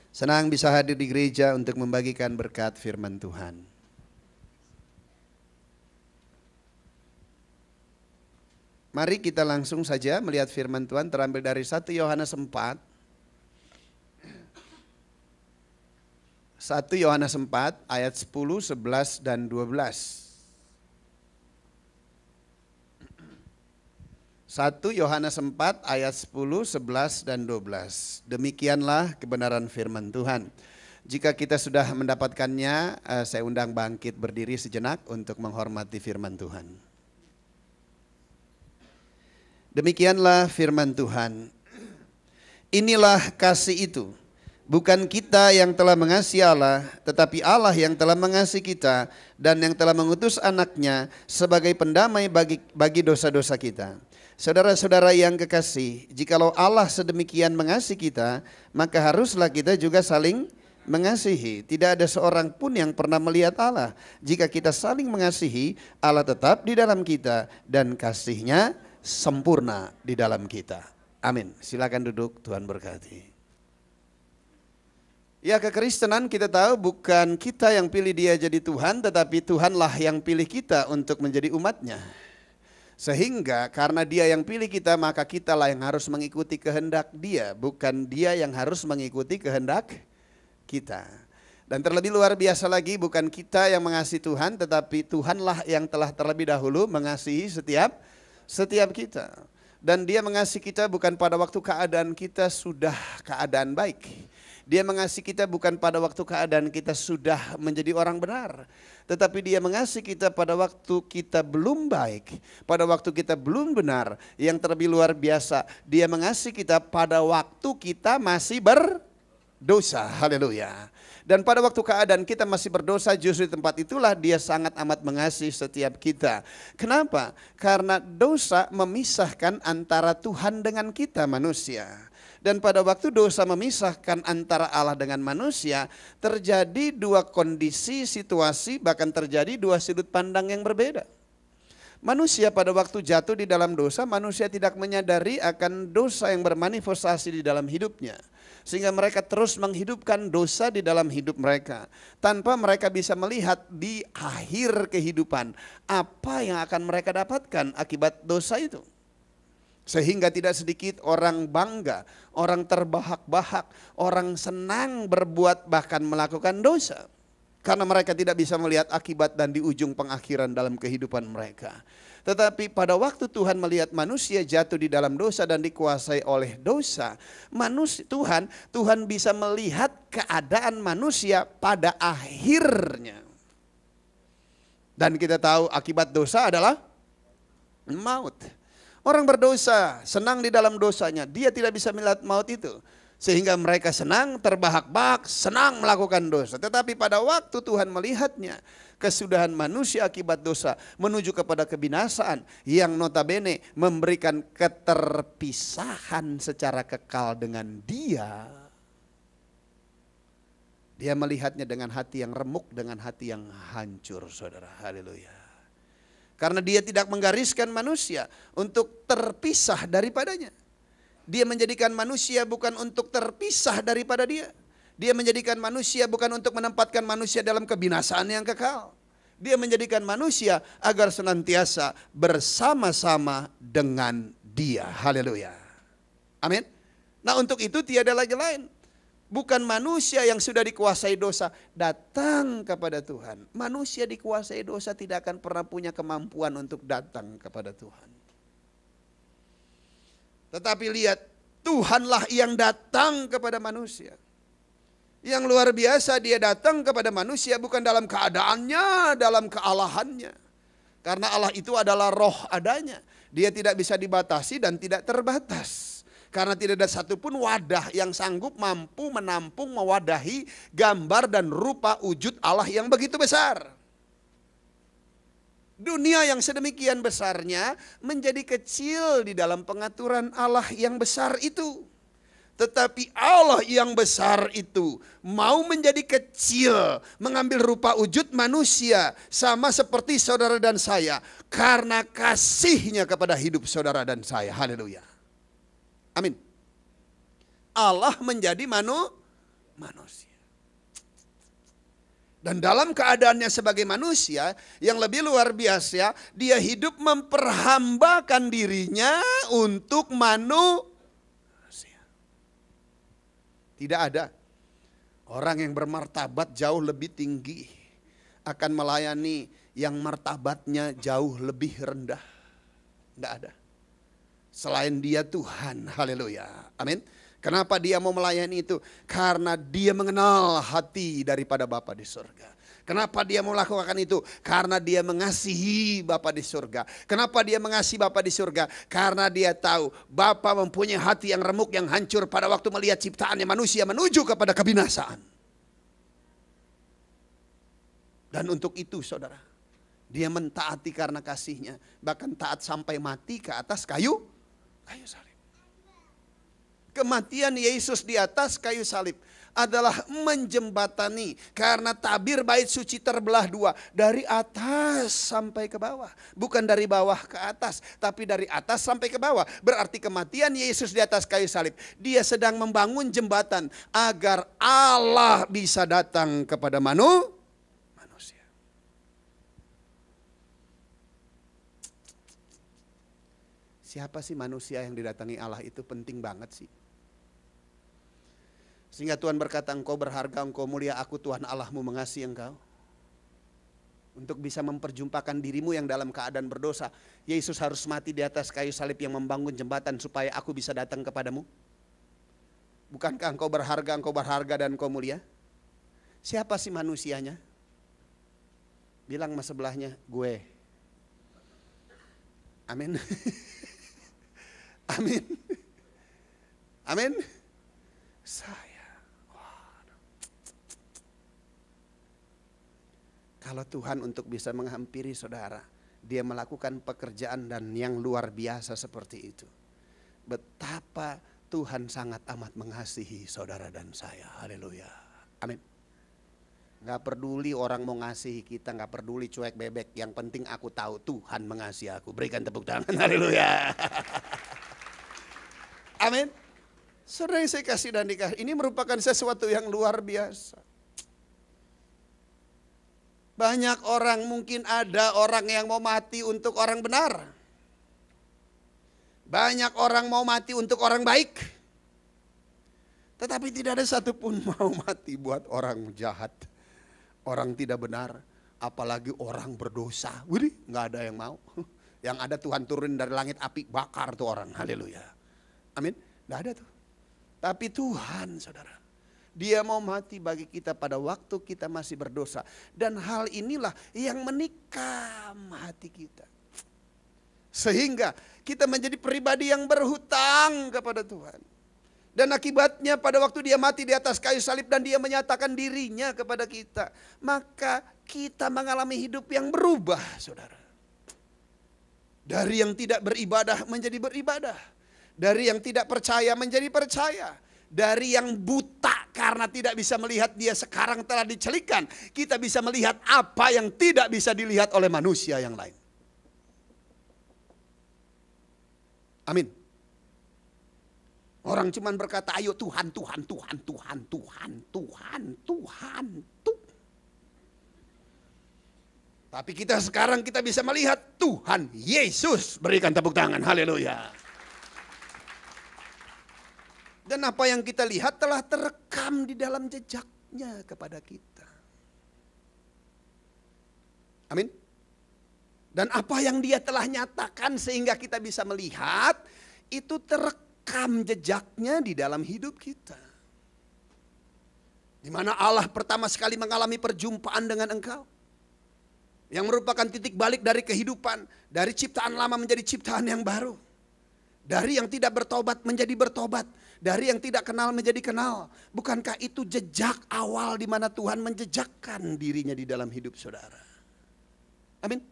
Senang bisa hadir di gereja untuk membagikan berkat firman Tuhan. Mari kita langsung saja melihat firman Tuhan terambil dari 1 Yohanes 4. 1 Yohanes 4 ayat 10, 11, dan 12. 1 Yohanes 4 ayat 10, 11, dan 12. Demikianlah kebenaran firman Tuhan. Jika kita sudah mendapatkannya, saya undang bangkit berdiri sejenak untuk menghormati firman Tuhan. Demikianlah firman Tuhan. Inilah kasih itu. Bukan kita yang telah mengasihi Allah, tetapi Allah yang telah mengasihi kita dan yang telah mengutus anaknya sebagai pendamai bagi dosa-dosa kita. Saudara-saudara yang kekasih, jikalau Allah sedemikian mengasihi kita, maka haruslah kita juga saling mengasihi. Tidak ada seorang pun yang pernah melihat Allah. Jika kita saling mengasihi, Allah tetap di dalam kita dan kasih-Nya sempurna di dalam kita. Amin. Silakan duduk, Tuhan berkati. Ya, kekristenan kita tahu bukan kita yang pilih Dia jadi Tuhan, tetapi Tuhanlah yang pilih kita untuk menjadi umat-Nya. Sehingga karena Dia yang pilih kita, maka kitalah yang harus mengikuti kehendak Dia, bukan Dia yang harus mengikuti kehendak kita. Dan terlebih luar biasa lagi, bukan kita yang mengasihi Tuhan, tetapi Tuhanlah yang telah terlebih dahulu mengasihi setiap kita. Dan Dia mengasihi kita bukan pada waktu keadaan kita sudah keadaan baik. Dia mengasihi kita bukan pada waktu keadaan kita sudah menjadi orang benar. Tetapi Dia mengasihi kita pada waktu kita belum baik. Pada waktu kita belum benar. Yang terlebih luar biasa, Dia mengasihi kita pada waktu kita masih berdosa. Haleluya. Dan pada waktu keadaan kita masih berdosa, justru di tempat itulah Dia sangat amat mengasihi setiap kita. Kenapa? Karena dosa memisahkan antara Tuhan dengan kita manusia. Dan pada waktu dosa memisahkan antara Allah dengan manusia, terjadi dua kondisi, situasi, bahkan terjadi dua sudut pandang yang berbeda. Manusia pada waktu jatuh di dalam dosa, manusia tidak menyadari akan dosa yang bermanifestasi di dalam hidupnya. Sehingga mereka terus menghidupkan dosa di dalam hidup mereka. Tanpa mereka bisa melihat di akhir kehidupan apa yang akan mereka dapatkan akibat dosa itu. Sehingga tidak sedikit orang bangga, orang terbahak-bahak, orang senang berbuat bahkan melakukan dosa. Karena mereka tidak bisa melihat akibat dan di ujung pengakhiran dalam kehidupan mereka. Tetapi pada waktu Tuhan melihat manusia jatuh di dalam dosa dan dikuasai oleh dosa, Tuhan bisa melihat keadaan manusia pada akhirnya. Dan kita tahu akibat dosa adalah maut. Orang berdosa, senang di dalam dosanya, dia tidak bisa melihat maut itu. Sehingga mereka senang, terbahak-bahak, senang melakukan dosa. Tetapi pada waktu Tuhan melihatnya, kesudahan manusia akibat dosa menuju kepada kebinasaan yang notabene memberikan keterpisahan secara kekal dengan Dia. Dia melihatnya dengan hati yang remuk, dengan hati yang hancur, saudara. Haleluya. Karena Dia tidak menggariskan manusia untuk terpisah daripadanya. Dia menjadikan manusia bukan untuk terpisah daripada Dia. Dia menjadikan manusia bukan untuk menempatkan manusia dalam kebinasaan yang kekal. Dia menjadikan manusia agar senantiasa bersama-sama dengan Dia. Haleluya. Amin. Nah, untuk itu tiada lagi lain. Bukan manusia yang sudah dikuasai dosa datang kepada Tuhan. Manusia dikuasai dosa tidak akan pernah punya kemampuan untuk datang kepada Tuhan. Tetapi lihat, Tuhanlah yang datang kepada manusia. Yang luar biasa, Dia datang kepada manusia bukan dalam keadaannya, dalam kealahannya. Karena Allah itu adalah roh adanya. Dia tidak bisa dibatasi dan tidak terbatas. Karena tidak ada satupun wadah yang sanggup mampu menampung, mewadahi gambar dan rupa wujud Allah yang begitu besar. Dunia yang sedemikian besarnya menjadi kecil di dalam pengaturan Allah yang besar itu. Tetapi Allah yang besar itu mau menjadi kecil, mengambil rupa wujud manusia sama seperti saudara dan saya. Karena kasih-Nya kepada hidup saudara dan saya. Haleluya. Amin. Allah menjadi manusia. Dan dalam keadaannya sebagai manusia yang lebih luar biasa, dia hidup memperhambakan dirinya untuk manusia. Tidak ada orang yang bermartabat jauh lebih tinggi akan melayani yang martabatnya jauh lebih rendah. Tidak ada. Selain dia Tuhan, haleluya, amin. Kenapa dia mau melayani itu? Karena dia mengenal hati daripada Bapa di surga. Kenapa dia mau melakukan itu? Karena dia mengasihi Bapa di surga. Kenapa dia mengasihi Bapa di surga? Karena dia tahu Bapa mempunyai hati yang remuk, yang hancur pada waktu melihat ciptaannya manusia menuju kepada kebinasaan. Dan untuk itu saudara, dia mentaati karena kasihnya. Bahkan taat sampai mati ke atas kayu salib. Kematian Yesus di atas kayu salib adalah menjembatani, karena tabir bait suci terbelah dua, dari atas sampai ke bawah. Bukan dari bawah ke atas, tapi dari atas sampai ke bawah. Berarti kematian Yesus di atas kayu salib, dia sedang membangun jembatan agar Allah bisa datang kepada manusia. Siapa sih manusia yang didatangi Allah itu? Penting banget sih. Sehingga Tuhan berkata, engkau berharga, engkau mulia, aku Tuhan Allahmu mengasihi engkau. Untuk bisa memperjumpakan dirimu yang dalam keadaan berdosa, Yesus harus mati di atas kayu salib yang membangun jembatan supaya aku bisa datang kepadamu. Bukankah engkau berharga dan engkau mulia? Siapa sih manusianya? Bilang sama sebelahnya, gue. Amin. Amin. Amin. Saya. Kalau Tuhan untuk bisa menghampiri saudara, dia melakukan pekerjaan dan yang luar biasa seperti itu. Betapa Tuhan sangat amat mengasihi saudara dan saya. Haleluya. Amin. Gak peduli orang mau ngasihi kita, gak peduli cuek bebek. Yang penting aku tahu Tuhan mengasihi aku. Berikan tepuk tangan. Haleluya. Amin. Saudara yang saya kasih dan dikasih, ini merupakan sesuatu yang luar biasa. Banyak orang, mungkin ada orang yang mau mati untuk orang benar. Banyak orang mau mati untuk orang baik. Tetapi tidak ada satupun mau mati buat orang jahat, orang tidak benar, apalagi orang berdosa. Wih, nggak ada yang mau. Yang ada Tuhan turun dari langit api, bakar tuh orang. Haleluya. Amin. Nggak ada tuh. Tapi Tuhan, saudara, dia mau mati bagi kita pada waktu kita masih berdosa. Dan hal inilah yang menikam hati kita. Sehingga kita menjadi pribadi yang berhutang kepada Tuhan. Dan akibatnya pada waktu dia mati di atas kayu salib dan dia menyatakan dirinya kepada kita, maka kita mengalami hidup yang berubah, saudara. Dari yang tidak beribadah menjadi beribadah. Dari yang tidak percaya menjadi percaya. Dari yang buta karena tidak bisa melihat dia sekarang telah dicelikan. Kita bisa melihat apa yang tidak bisa dilihat oleh manusia yang lain. Amin. Orang cuman berkata, ayo Tuhan, Tuhan, Tuhan, Tuhan, Tuhan, Tuhan, Tuhan, Tuhan. Tapi sekarang kita bisa melihat Tuhan Yesus. Berikan tepuk tangan, haleluya. Dan apa yang kita lihat telah terekam di dalam jejaknya kepada kita. Amin. Dan apa yang dia telah nyatakan sehingga kita bisa melihat, itu terekam jejaknya di dalam hidup kita. Di mana Allah pertama sekali mengalami perjumpaan dengan engkau. Yang merupakan titik balik dari kehidupan. Dari ciptaan lama menjadi ciptaan yang baru. Dari yang tidak bertobat menjadi bertobat. Dari yang tidak kenal menjadi kenal. Bukankah itu jejak awal di mana Tuhan menjejakkan dirinya di dalam hidup saudara? Amin.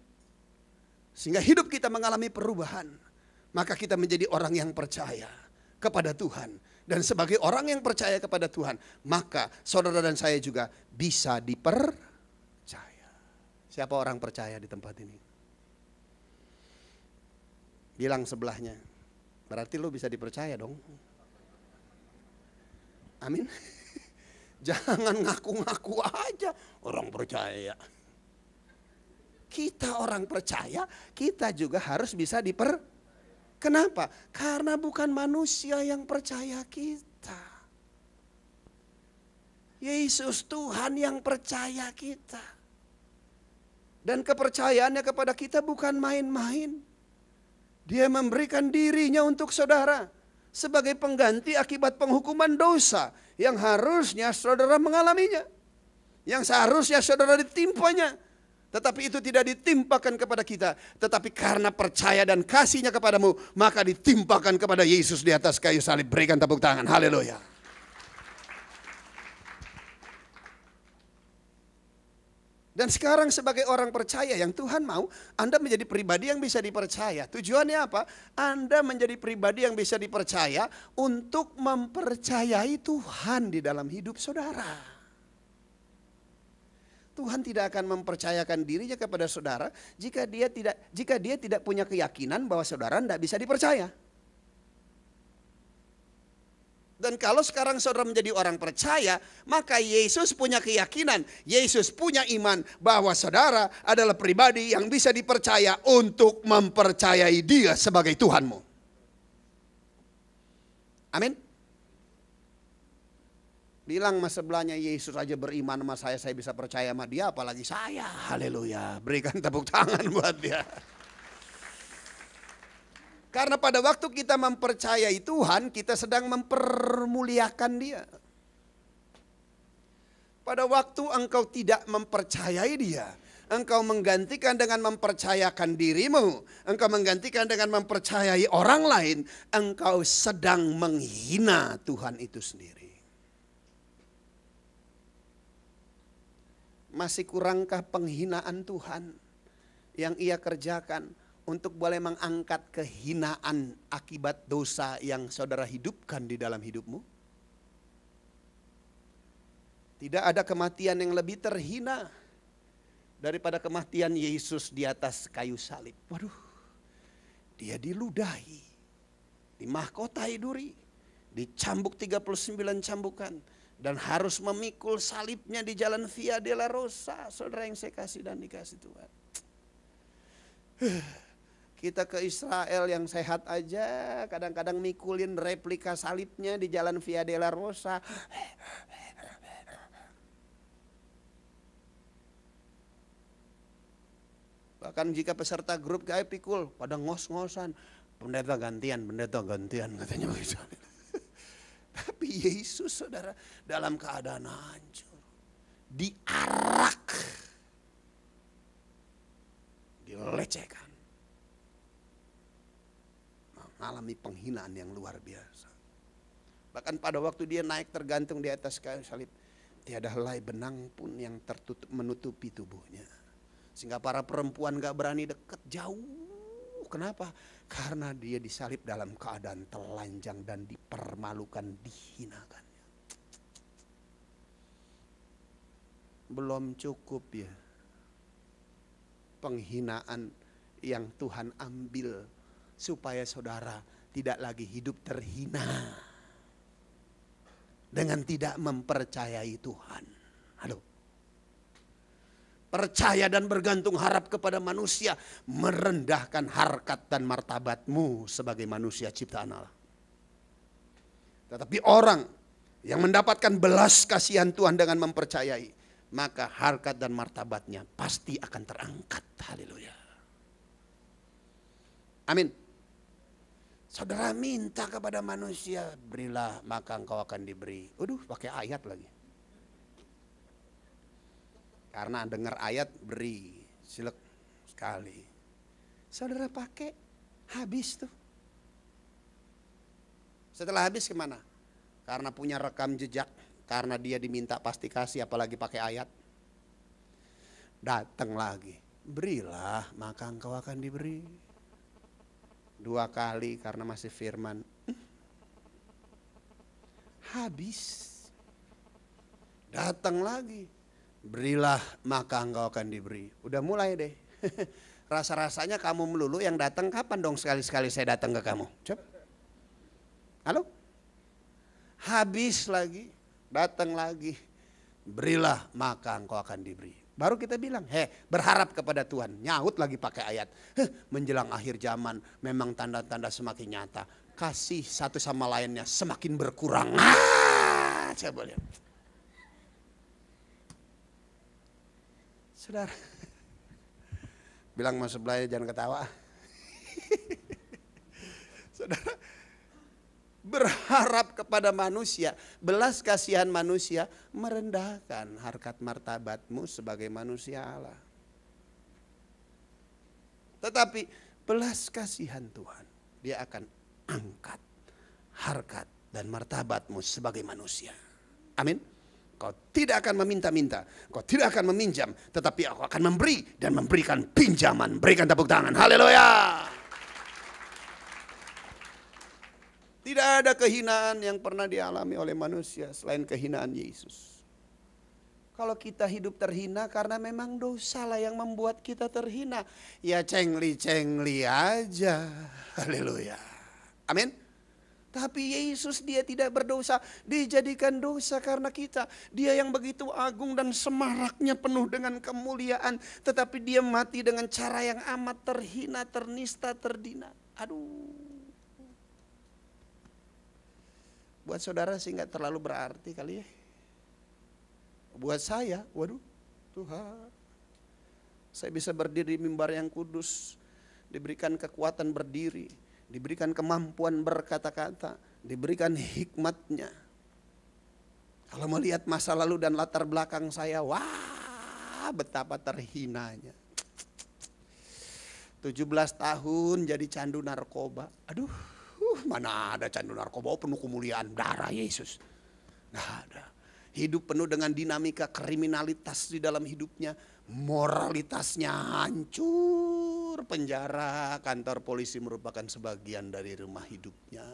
Sehingga hidup kita mengalami perubahan. Maka kita menjadi orang yang percaya kepada Tuhan. Dan sebagai orang yang percaya kepada Tuhan, maka saudara dan saya juga bisa dipercaya. Siapa orang percaya di tempat ini? Bilang sebelahnya, berarti lu bisa dipercaya dong. Amin. Jangan ngaku-ngaku aja orang percaya. Kita orang percaya, kita juga harus bisa Kenapa? Karena bukan manusia yang percaya kita. Yesus Tuhan yang percaya kita. Dan kepercayaannya kepada kita bukan main-main. Dia memberikan dirinya untuk saudara sebagai pengganti akibat penghukuman dosa yang harusnya saudara mengalaminya. Yang seharusnya saudara ditimpanya. Tetapi itu tidak ditimpakan kepada kita. Tetapi karena percaya dan kasihnya kepadamu, maka ditimpakan kepada Yesus di atas kayu salib. Berikan tepuk tangan. Haleluya. Dan sekarang sebagai orang percaya yang Tuhan mau, Anda menjadi pribadi yang bisa dipercaya. Tujuannya apa? Anda menjadi pribadi yang bisa dipercaya untuk mempercayai Tuhan di dalam hidup saudara. Tuhan tidak akan mempercayakan dirinya kepada saudara jika dia tidak punya keyakinan bahwa saudara tidak bisa dipercaya. Dan kalau sekarang saudara menjadi orang percaya, maka Yesus punya keyakinan, Yesus punya iman bahwa saudara adalah pribadi yang bisa dipercaya untuk mempercayai Dia sebagai Tuhanmu. Amin. Bilang sama sebelahnya, Yesus aja beriman sama saya bisa percaya sama Dia, apalagi saya. Haleluya. Berikan tepuk tangan buat dia. Karena pada waktu kita mempercayai Tuhan, kita sedang mempermuliakan Dia. Pada waktu engkau tidak mempercayai Dia, engkau menggantikan dengan mempercayakan dirimu, engkau menggantikan dengan mempercayai orang lain, engkau sedang menghina Tuhan itu sendiri. Masih kurangkah penghinaan Tuhan yang ia kerjakan untuk boleh mengangkat kehinaan akibat dosa yang saudara hidupkan di dalam hidupmu? Tidak ada kematian yang lebih terhina daripada kematian Yesus di atas kayu salib. Waduh, dia diludahi, dimahkotai duri, dicambuk 39 cambukan. Dan harus memikul salibnya di jalan Via Dolorosa. Saudara yang saya kasih dan dikasih Tuhan. Kita ke Israel yang sehat aja kadang-kadang mikulin replika salibnya di jalan Via Dolorosa. Bahkan jika peserta grup kayak pikul pada ngos-ngosan. Pendeta gantian katanya begitu. Tapi Yesus saudara dalam keadaan hancur, diarak, dilecehkan, mengalami penghinaan yang luar biasa. Bahkan pada waktu dia naik tergantung di atas kayu salib, tiada helai benang pun yang menutupi tubuhnya. Sehingga para perempuan gak berani dekat jauh. Kenapa? Karena dia disalib dalam keadaan telanjang dan dipermalukan, dihinakan. Belum cukup ya penghinaan yang Tuhan ambil supaya saudara tidak lagi hidup terhina dengan tidak mempercayai Tuhan. Halo. Percaya dan bergantung harap kepada manusia merendahkan harkat dan martabatmu sebagai manusia ciptaan Allah. Tetapi orang yang mendapatkan belas kasihan Tuhan dengan mempercayai, maka harkat dan martabatnya pasti akan terangkat. Haleluya. Amin. Saudara minta kepada manusia, berilah maka engkau akan diberi. Waduh, pakai ayat lagi. Karena dengar ayat beri, silek sekali. Saudara pakai, habis tuh. Setelah habis kemana? Karena punya rekam jejak, karena dia diminta pasti kasih apalagi pakai ayat. Datang lagi, berilah maka engkau akan diberi. 2 kali karena masih firman. Habis. Datang lagi. Berilah maka engkau akan diberi. Udah mulai deh. Rasa-rasanya kamu melulu yang datang kapan dong sekali-sekali saya datang ke kamu? Coba. Halo? Habis lagi, datang lagi. Berilah maka engkau akan diberi. Baru kita bilang, berharap kepada Tuhan. Nyaut lagi pakai ayat. Menjelang akhir zaman memang tanda-tanda semakin nyata. Kasih satu sama lainnya semakin berkurang. Coba lihat. Saudara, bilang sama sebelahnya jangan ketawa. Saudara, berharap kepada manusia, belas kasihan manusia, merendahkan harkat martabatmu sebagai manusia Allah. Tetapi belas kasihan Tuhan, dia akan angkat harkat dan martabatmu sebagai manusia. Amin. Kau tidak akan meminta-minta, kau tidak akan meminjam, tetapi aku akan memberi dan memberikan pinjaman. Berikan tepuk tangan, haleluya. Tidak ada kehinaan yang pernah dialami oleh manusia selain kehinaan Yesus. Kalau kita hidup terhina karena memang dosa lah yang membuat kita terhina. Ya cengli-cengli aja. Haleluya. Amin. Tapi Yesus dia tidak berdosa. Dijadikan dosa karena kita. Dia yang begitu agung dan semaraknya penuh dengan kemuliaan. Tetapi dia mati dengan cara yang amat terhina, ternista, terdina. Aduh. Buat saudara sih gak terlalu berarti kali ya. Buat saya, waduh Tuhan. Saya bisa berdiri di mimbar yang kudus. Diberikan kekuatan berdiri. Diberikan kemampuan berkata-kata. Diberikan hikmatnya. Kalau melihat masa lalu dan latar belakang saya, wah betapa terhinanya. 17 tahun jadi candu narkoba. Aduh. Mana ada candu narkoba penuh kemuliaan darah Yesus. Nggak ada. Hidup penuh dengan dinamika kriminalitas di dalam hidupnya. Moralitasnya hancur. Penjara, kantor polisi merupakan sebagian dari rumah hidupnya.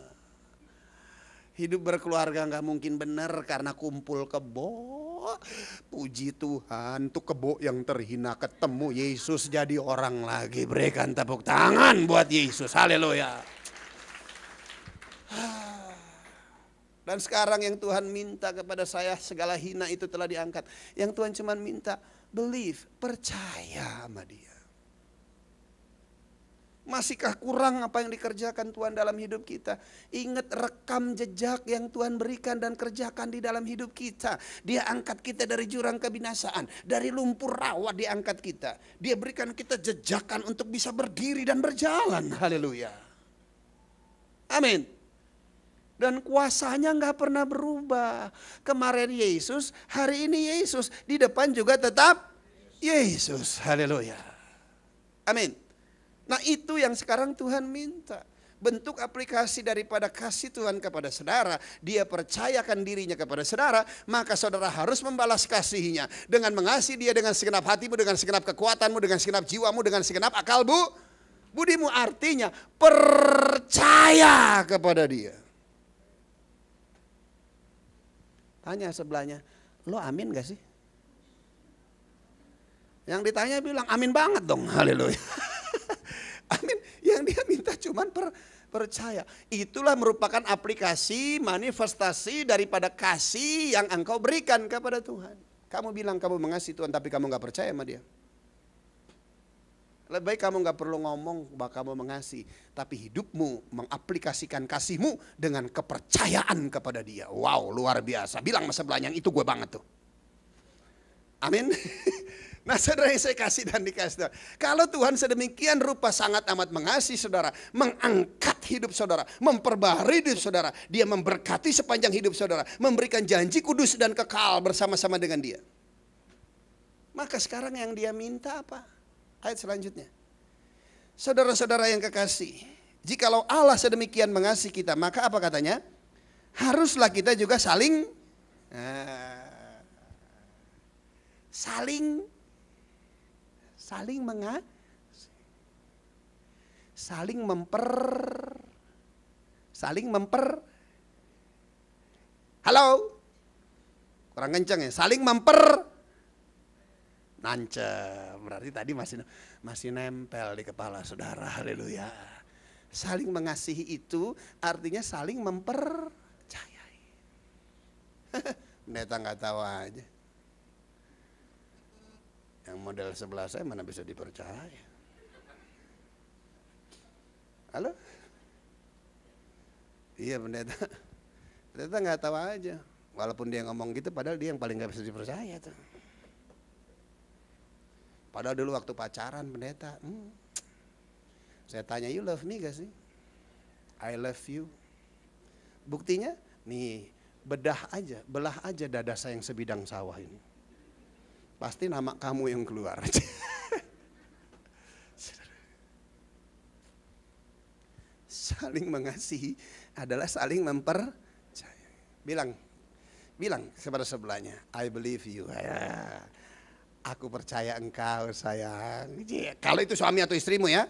Hidup berkeluarga nggak mungkin benar karena kumpul kebo. Puji Tuhan, tuh kebo yang terhina ketemu Yesus jadi orang lagi. Berikan tepuk tangan buat Yesus. Haleluya. Dan sekarang yang Tuhan minta kepada saya, segala hina itu telah diangkat. Yang Tuhan cuma minta, believe, percaya sama dia. Masihkah kurang apa yang dikerjakan Tuhan dalam hidup kita? Ingat rekam jejak yang Tuhan berikan dan kerjakan di dalam hidup kita. Dia angkat kita dari jurang kebinasaan. Dari lumpur rawa dia angkat kita. Dia berikan kita jejakan untuk bisa berdiri dan berjalan. Haleluya. Amin. Dan kuasanya nggak pernah berubah. Kemarin Yesus, hari ini Yesus, di depan juga tetap Yesus. Haleluya. Amin. Nah itu yang sekarang Tuhan minta. Bentuk aplikasi daripada kasih Tuhan kepada saudara, dia percayakan dirinya kepada saudara, maka saudara harus membalas kasihnya dengan mengasihi dia dengan segenap hatimu, dengan segenap kekuatanmu, dengan segenap jiwamu, dengan segenap akal budimu. Artinya percaya kepada dia. Tanya sebelahnya, lo amin gak sih? Yang ditanya bilang amin banget dong, haleluya. Amin, yang dia minta cuman percaya. Itulah merupakan aplikasi, manifestasi daripada kasih yang engkau berikan kepada Tuhan. Kamu bilang kamu mengasihi Tuhan tapi kamu gak percaya sama dia. Lebih baik kamu gak perlu ngomong bahwa kamu mengasihi, tapi hidupmu mengaplikasikan kasihmu dengan kepercayaan kepada dia. Wow, luar biasa. Bilang sama sebelahnya, itu gue banget tuh. Amin. Nah saudara yang saya kasih dan dikasih. Kalau Tuhan sedemikian rupa sangat amat mengasihi saudara, mengangkat hidup saudara, memperbaharui hidup saudara, dia memberkati sepanjang hidup saudara, memberikan janji kudus dan kekal bersama-sama dengan dia. Maka sekarang yang dia minta apa? Ayat selanjutnya. Saudara-saudara yang kekasih, jikalau Allah sedemikian mengasihi kita, maka apa katanya? Haruslah kita juga saling mengasihi, saling memper. Halo? Kurang kencang ya, saling nancep, berarti tadi masih nempel di kepala saudara, haleluya. Saling mengasihi itu artinya saling mempercayai. Pendeta nggak tahu aja. Yang model sebelah saya mana bisa dipercaya. Halo? Iya pendeta. Pendeta nggak tahu aja. Walaupun dia ngomong gitu, padahal dia yang paling nggak bisa dipercaya tuh. Padahal dulu waktu pacaran pendeta, saya tanya, you love me gak sih? I love you. Buktinya, nih belah aja dada saya yang sebidang sawah ini. Pasti nama kamu yang keluar. Saling mengasihi adalah saling mempercayai. Bilang kepada sebelahnya, I believe you. Ya, aku percaya engkau sayang. Kalau itu suami atau istrimu ya.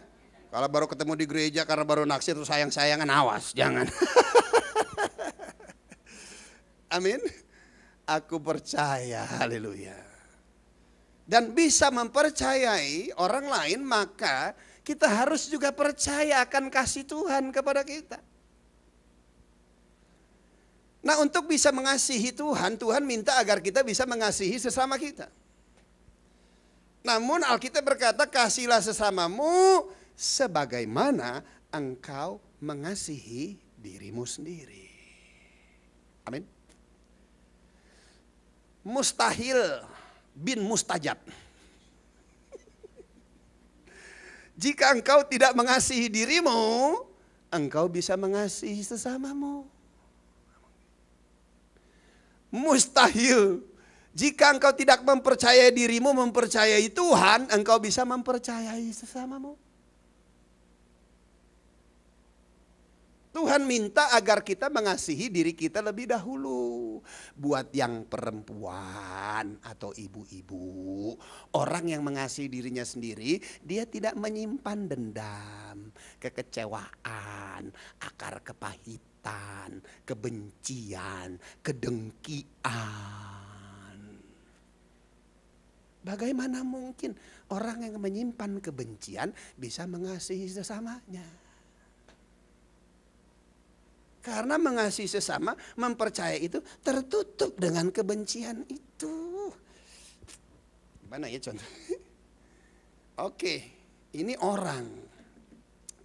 Kalau baru ketemu di gereja karena baru naksir terus sayang-sayangan, awas, jangan. Amin. Aku percaya, haleluya. Dan bisa mempercayai orang lain, maka kita harus juga percaya akan kasih Tuhan kepada kita. Nah, untuk bisa mengasihi Tuhan, Tuhan minta agar kita bisa mengasihi sesama kita. Namun Alkitab berkata, kasihilah sesamamu sebagaimana engkau mengasihi dirimu sendiri. Amin. Mustahil bin mustajab. Jika engkau tidak mengasihi dirimu, engkau bisa mengasihi sesamamu. Mustahil. Jika engkau tidak mempercayai dirimu, mempercayai Tuhan, engkau bisa mempercayai sesamamu. Tuhan minta agar kita mengasihi diri kita lebih dahulu. Buat yang perempuan atau ibu-ibu, orang yang mengasihi dirinya sendiri, dia tidak menyimpan dendam, kekecewaan, akar kepahitan, kebencian, kedengkian. Bagaimana mungkin orang yang menyimpan kebencian bisa mengasihi sesamanya? Karena mengasihi sesama, mempercayai itu tertutup dengan kebencian itu. Gimana ya contoh? Oke, ini orang.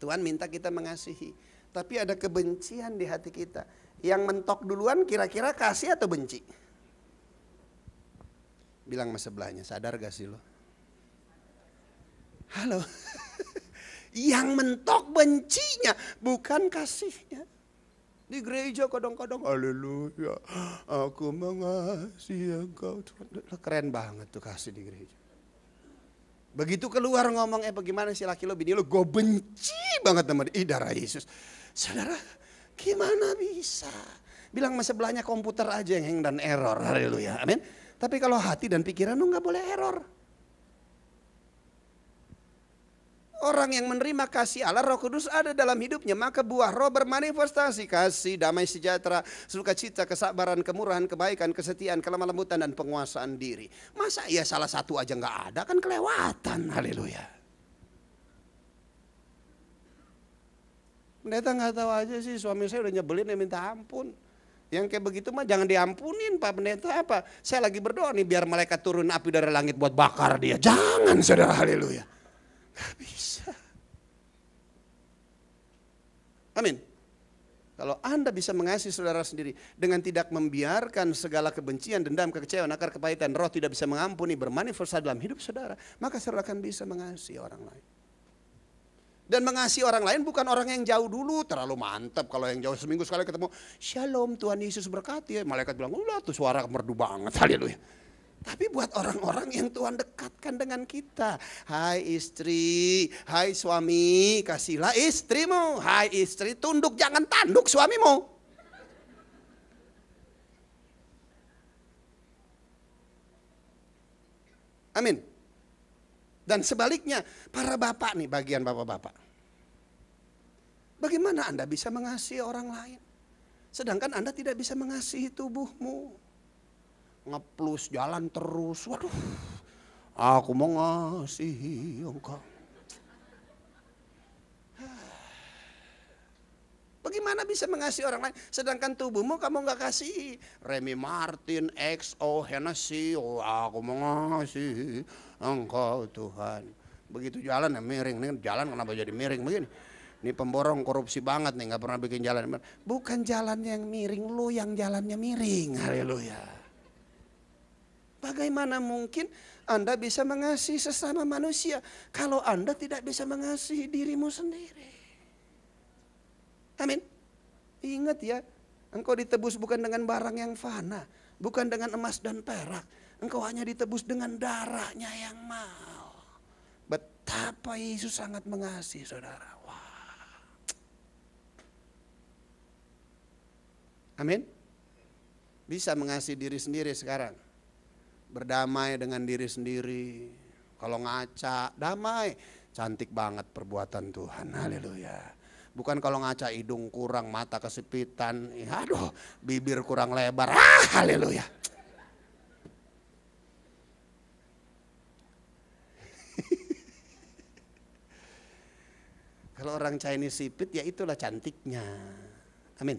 Tuhan minta kita mengasihi. Tapi ada kebencian di hati kita. Yang mentok duluan kira-kira kasih atau benci? Bilang sama sebelahnya, sadar gak sih lo? Halo. Yang mentok bencinya, bukan kasihnya. Di gereja kadang-kadang, haleluya, aku mengasihi engkau. Keren banget tuh kasih di gereja. Begitu keluar ngomong, bagaimana sih laki lo, bini lo, gue benci banget sama dia. Darah Yesus. Saudara, gimana bisa? Bilang sama sebelahnya, komputer aja yang hang dan error, haleluya, amin. Tapi kalau hati dan pikiran lo gak boleh error. Orang yang menerima kasih Allah, Roh Kudus ada dalam hidupnya, maka buah roh bermanifestasi. Kasih, damai sejahtera, sukacita, kesabaran, kemurahan, kebaikan, kesetiaan, kelemah lembutan, dan penguasaan diri. Masa ya salah satu aja gak ada, kan kelewatan. Haleluya. Pendeta gak tahu aja sih, suami saya udah nyebelin ya minta ampun. Yang kayak begitu mah jangan diampunin Pak Pendeta. Apa? Saya lagi berdoa nih biar malaikat turun api dari langit buat bakar dia. Jangan saudara, haleluya. Gak bisa. Amin. Kalau Anda bisa mengasihi saudara sendiri dengan tidak membiarkan segala kebencian, dendam, kekecewaan, akar kepahitan, roh tidak bisa mengampuni bermanifestasi dalam hidup saudara, maka saudara akan bisa mengasihi orang lain. Dan mengasihi orang lain bukan orang yang jauh dulu, terlalu mantap kalau yang jauh seminggu sekali ketemu, Shalom Tuhan Yesus berkati. Malaikat bilang, ulah tuh suara merdu banget, haleluya. Tapi buat orang-orang yang Tuhan dekatkan dengan kita. Hai istri, hai suami, kasihlah istrimu. Hai istri, tunduk jangan tanduk suamimu. Amin. Dan sebaliknya, para bapak nih, bagian bapak-bapak. Bagaimana Anda bisa mengasihi orang lain? Sedangkan Anda tidak bisa mengasihi tubuhmu. Ngeplus jalan terus, waduh, aku mau ngasihi engkau. Bagaimana bisa mengasihi orang lain, sedangkan tubuhmu kamu gak kasih. Remy Martin, XO, Hennessy, oh aku mau ngasihi Engkau Tuhan. Begitu jalan ya miring, ini jalan kenapa jadi miring begini? Ini pemborong korupsi banget nih, nggak pernah bikin jalan. Bukan jalannya yang miring, lu yang jalannya miring. Haleluya. Bagaimana mungkin Anda bisa mengasihi sesama manusia kalau Anda tidak bisa mengasihi dirimu sendiri? Amin. Ingat ya, engkau ditebus bukan dengan barang yang fana, bukan dengan emas dan perak. Engkau hanya ditebus dengan darahnya yang mahal. Betapa Yesus sangat mengasihi saudara. Amin. Bisa mengasihi diri sendiri sekarang. Berdamai dengan diri sendiri. Kalau ngaca, damai. Cantik banget perbuatan Tuhan. Haleluya. Bukan kalau ngaca hidung kurang, mata kesepitan. Aduh, bibir kurang lebar. Haleluya. Kalau orang Chinese sipit ya itulah cantiknya. Amin.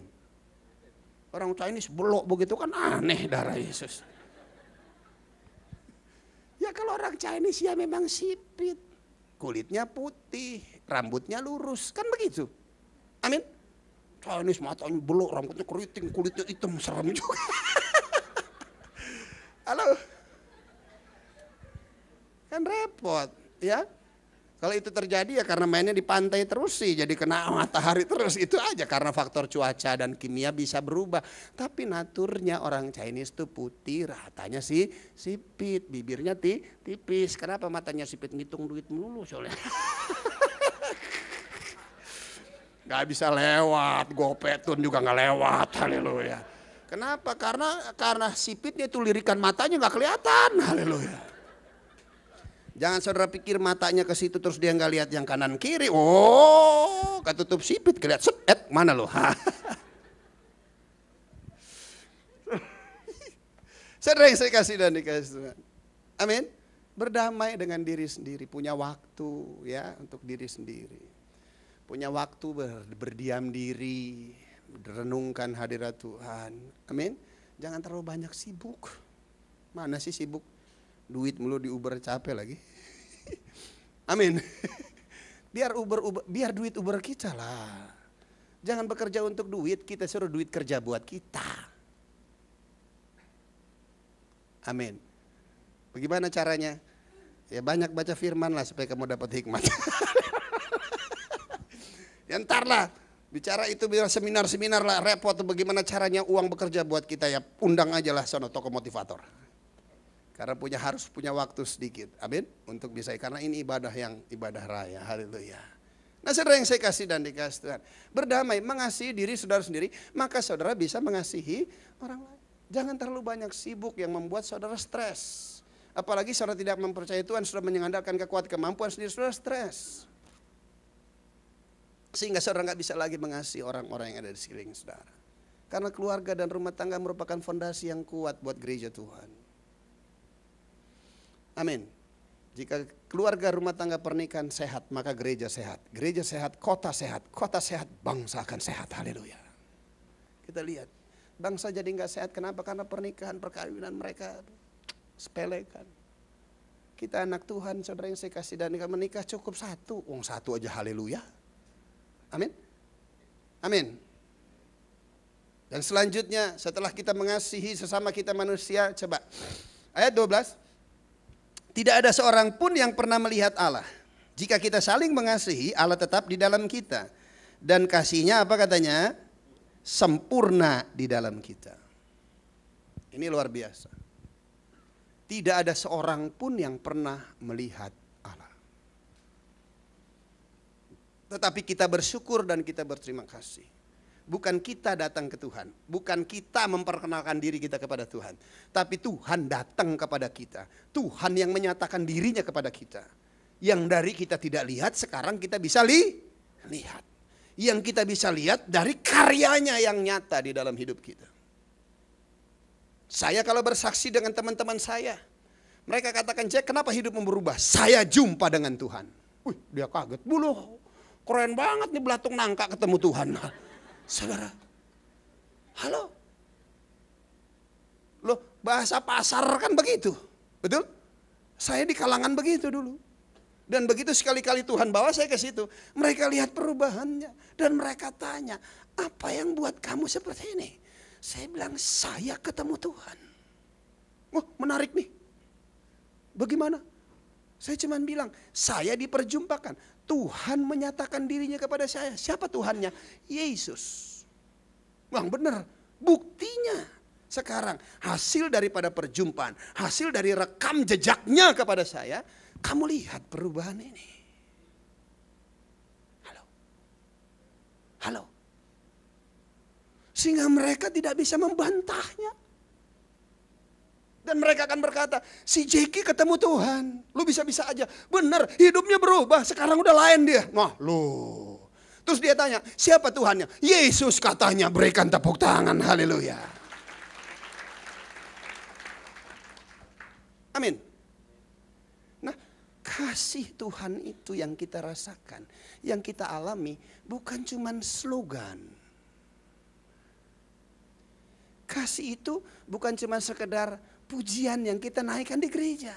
Orang Chinese belok begitu kan aneh darah Yesus. Ya kalau orang Chinese ya memang sipit. Kulitnya putih, rambutnya lurus, kan begitu. Amin. Chinese matanya belok, rambutnya keriting, kulitnya hitam, serem juga. Halo. Kan repot ya. Kalau itu terjadi ya karena mainnya di pantai terus sih, jadi kena matahari terus, itu aja karena faktor cuaca dan kimia bisa berubah. Tapi naturnya orang Chinese tuh putih, ratanya sih sipit, bibirnya tipis. Kenapa matanya sipit? Ngitung duit melulu soalnya. Gak bisa lewat, gopetun juga gak lewat, haleluya. Kenapa? Karena sipitnya itu lirikan matanya gak kelihatan, haleluya. Jangan saudara pikir matanya ke situ terus dia nggak lihat yang kanan kiri. Oh, ketutup sipit, kelihatan set, mana lo? Saudara yang saya kasih dan dikasih Tuhan. Amin. Berdamai dengan diri sendiri, punya waktu ya untuk diri sendiri. Punya waktu berdiam diri, renungkan hadirat Tuhan. Amin. Jangan terlalu banyak sibuk. Mana sih sibuk? Duit mulu di Uber capek lagi. Amin. Biar duit Uber kita lah. Jangan bekerja untuk duit, kita suruh duit kerja buat kita. Amin. Bagaimana caranya? Ya banyak baca firman lah supaya kamu dapat hikmat. Ya ntar lah, bicara itu biar seminar-seminar lah, repot bagaimana caranya uang bekerja buat kita ya. Undang aja lah sono toko motivator. Karena harus punya waktu sedikit, amin, untuk bisa, karena ini ibadah raya, haleluya. Nah saudara yang saya kasih dan dikasih Tuhan, berdamai, mengasihi diri saudara sendiri, maka saudara bisa mengasihi orang lain. Jangan terlalu banyak sibuk yang membuat saudara stres. Apalagi saudara tidak mempercayai Tuhan, sudah mengandalkan kekuatan kemampuan sendiri, saudara stres. Sehingga saudara nggak bisa lagi mengasihi orang-orang yang ada di sekeliling saudara. Karena keluarga dan rumah tangga merupakan fondasi yang kuat buat gereja Tuhan. Amin. Jika keluarga, rumah tangga, pernikahan sehat, maka gereja sehat. Gereja sehat, kota sehat. Kota sehat, bangsa akan sehat. Haleluya. Kita lihat, bangsa jadi nggak sehat. Kenapa? Karena pernikahan, perkawinan mereka sepelekan. Kita anak Tuhan, saudara yang saya kasih, dan menikah cukup satu. Satu aja, haleluya. Amin. Amin. Dan selanjutnya, setelah kita mengasihi sesama kita manusia, coba ayat 12. Tidak ada seorang pun yang pernah melihat Allah. Jika kita saling mengasihi, Allah tetap di dalam kita. Dan kasihnya apa katanya? Sempurna di dalam kita. Ini luar biasa. Tidak ada seorang pun yang pernah melihat Allah. Tetapi kita bersyukur dan kita berterima kasih. Bukan kita datang ke Tuhan, bukan kita memperkenalkan diri kita kepada Tuhan, tapi Tuhan datang kepada kita. Tuhan yang menyatakan dirinya kepada kita. Yang dari kita tidak lihat, sekarang kita bisa lihat. Yang kita bisa lihat dari karyanya yang nyata di dalam hidup kita. Saya kalau bersaksi dengan teman-teman saya, mereka katakan, Jack, kenapa hidupmu berubah? Saya jumpa dengan Tuhan. Wih, dia kaget, buluh, keren banget nih belatung nangka ketemu Tuhan. Saudara, halo, loh bahasa pasar kan begitu, betul? Saya di kalangan begitu dulu. Dan begitu sekali-kali Tuhan bawa saya ke situ, mereka lihat perubahannya. Dan mereka tanya, apa yang buat kamu seperti ini? Saya bilang, saya ketemu Tuhan. Wah, menarik nih. Bagaimana? Saya cuma bilang, saya diperjumpakan. Tuhan menyatakan dirinya kepada saya. Siapa Tuhannya? Yesus. Bang, benar. Buktinya sekarang hasil daripada perjumpaan, hasil dari rekam jejaknya kepada saya, kamu lihat perubahan ini. Halo. Halo. Sehingga mereka tidak bisa membantahnya. Dan mereka akan berkata, si Jeki ketemu Tuhan. Lu bisa-bisa aja. Benar, hidupnya berubah. Sekarang udah lain dia. Nah, lu. Terus dia tanya, siapa Tuhannya? Yesus katanya, berikan tepuk tangan. Haleluya. Amin. Nah, kasih Tuhan itu yang kita rasakan, yang kita alami, bukan cuman slogan. Kasih itu bukan cuma sekedar pujian yang kita naikkan di gereja.